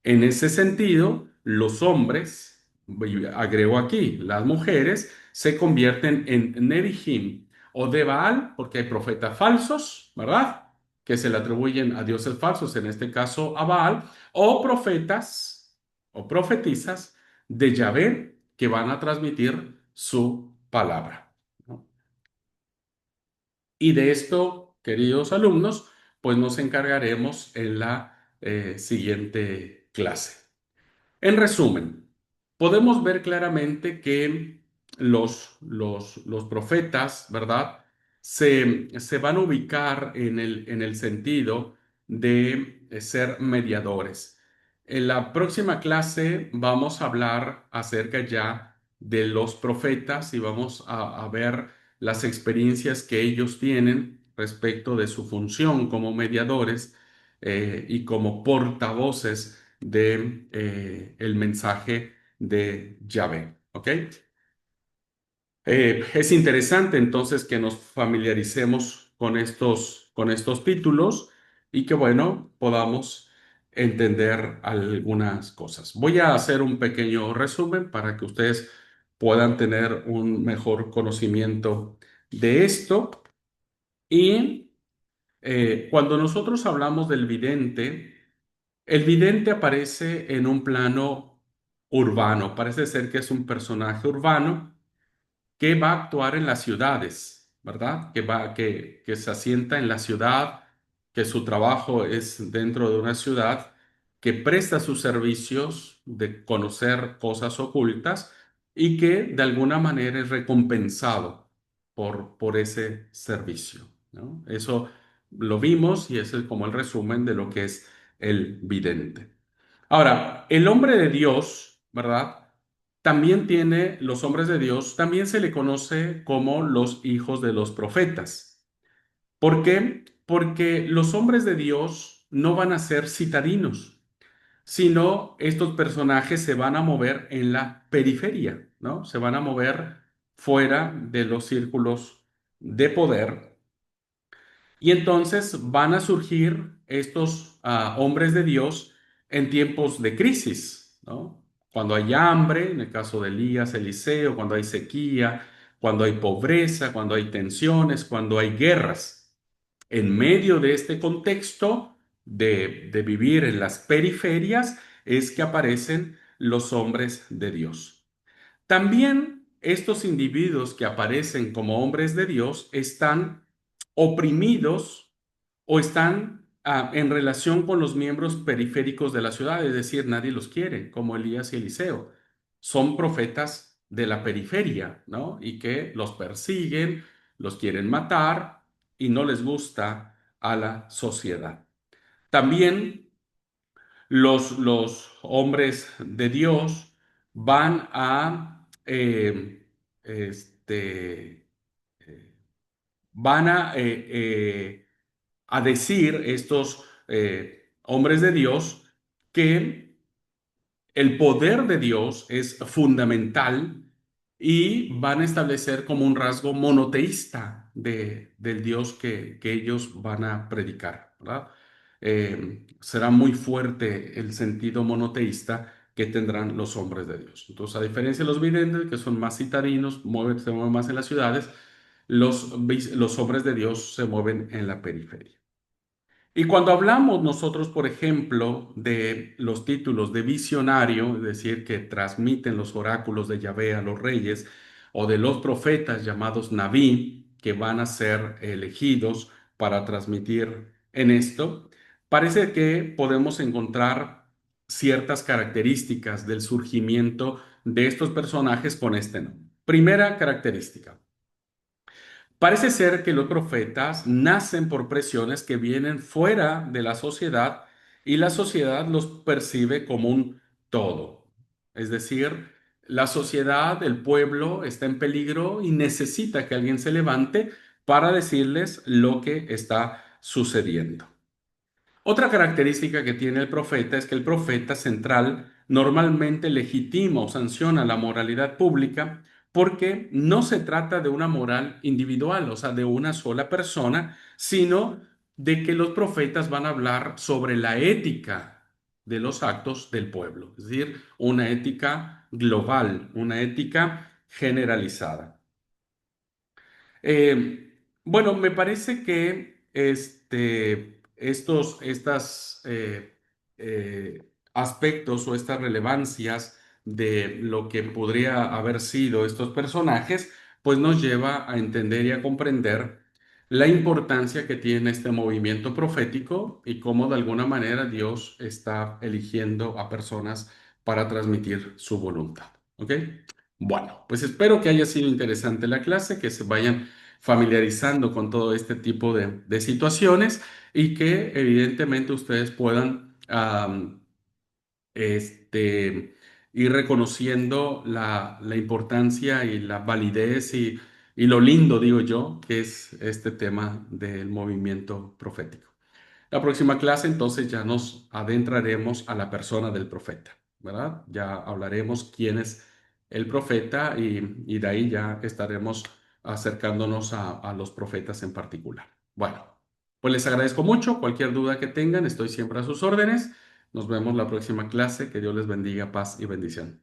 En ese sentido, los hombres, y agrego aquí, las mujeres, se convierten en Nevi'im o de Baal, porque hay profetas falsos, ¿verdad? Que se le atribuyen a dioses falsos, en este caso a Baal, o profetas o profetizas de Yahvé que van a transmitir su palabra, ¿no? Y de esto, queridos alumnos, pues nos encargaremos en la siguiente clase. En resumen, podemos ver claramente que los profetas, ¿verdad? se van a ubicar en el sentido de ser mediadores. En la próxima clase vamos a hablar acerca ya de los profetas y vamos a ver las experiencias que ellos tienen respecto de su función como mediadores y como portavoces de el mensaje de Yahvé. ¿Ok? Es interesante entonces que nos familiaricemos con estos títulos y que, bueno, podamos entender algunas cosas. Voy a hacer un pequeño resumen para que ustedes puedan tener un mejor conocimiento de esto. Y cuando nosotros hablamos del vidente, el vidente aparece en un plano urbano. Parece ser que es un personaje urbano que va a actuar en las ciudades, ¿verdad? Que se asienta en la ciudad, que su trabajo es dentro de una ciudad, que presta sus servicios de conocer cosas ocultas y que de alguna manera es recompensado por ese servicio, ¿no? Eso lo vimos y ese es como el resumen de lo que es el vidente. Ahora, el hombre de Dios, ¿verdad? También tiene, los hombres de Dios, también se le conoce como los hijos de los profetas. ¿Por qué? Porque los hombres de Dios no van a ser citadinos, sino estos personajes se van a mover en la periferia, ¿no? Se van a mover fuera de los círculos de poder y entonces van a surgir estos hombres de Dios en tiempos de crisis, ¿no? Cuando hay hambre, en el caso de Elías, Eliseo, cuando hay sequía, cuando hay pobreza, cuando hay tensiones, cuando hay guerras. En medio de este contexto de vivir en las periferias es que aparecen los hombres de Dios. También estos individuos que aparecen como hombres de Dios están oprimidos o están en relación con los miembros periféricos de la ciudad, es decir, nadie los quiere, como Elías y Eliseo. Son profetas de la periferia, ¿no? Y que los persiguen, los quieren matar y no les gusta a la sociedad. También los hombres de Dios van a, este, van a decir estos hombres de Dios que el poder de Dios es fundamental y van a establecer como un rasgo monoteísta del Dios que ellos van a predicar, ¿verdad? Será muy fuerte el sentido monoteísta que tendrán los hombres de Dios. Entonces, a diferencia de los videntes, que son más citadinos, se mueven más en las ciudades, los hombres de Dios se mueven en la periferia. Y cuando hablamos nosotros, por ejemplo, de los títulos de visionario, es decir, que transmiten los oráculos de Yahvé a los reyes, o de los profetas llamados Naví, que van a ser elegidos para transmitir en esto, parece que podemos encontrar ciertas características del surgimiento de estos personajes con este nombre. Primera característica. Parece ser que los profetas nacen por presiones que vienen fuera de la sociedad y la sociedad los percibe como un todo. Es decir, la sociedad, el pueblo está en peligro y necesita que alguien se levante para decirles lo que está sucediendo. Otra característica que tiene el profeta es que el profeta central normalmente legitima o sanciona la moralidad pública porque no se trata de una moral individual, o sea, de una sola persona, sino de que los profetas van a hablar sobre la ética de los actos del pueblo, es decir, una ética global, una ética generalizada. Bueno, me parece que estas aspectos o estas relevancias de lo que podría haber sido estos personajes, pues nos lleva a entender y a comprender la importancia que tiene este movimiento profético y cómo de alguna manera Dios está eligiendo a personas para transmitir su voluntad. ¿Ok? Bueno, pues espero que haya sido interesante la clase, que se vayan familiarizando con todo este tipo de situaciones y que evidentemente ustedes puedan este, ir reconociendo la importancia y la validez y lo lindo, digo yo, que es este tema del movimiento profético. La próxima clase, entonces, ya nos adentraremos a la persona del profeta, ¿verdad? Ya hablaremos quién es el profeta y de ahí ya estaremos acercándonos a los profetas en particular. Bueno, pues les agradezco mucho. Cualquier duda que tengan, estoy siempre a sus órdenes. Nos vemos la próxima clase. Que Dios les bendiga, paz y bendición.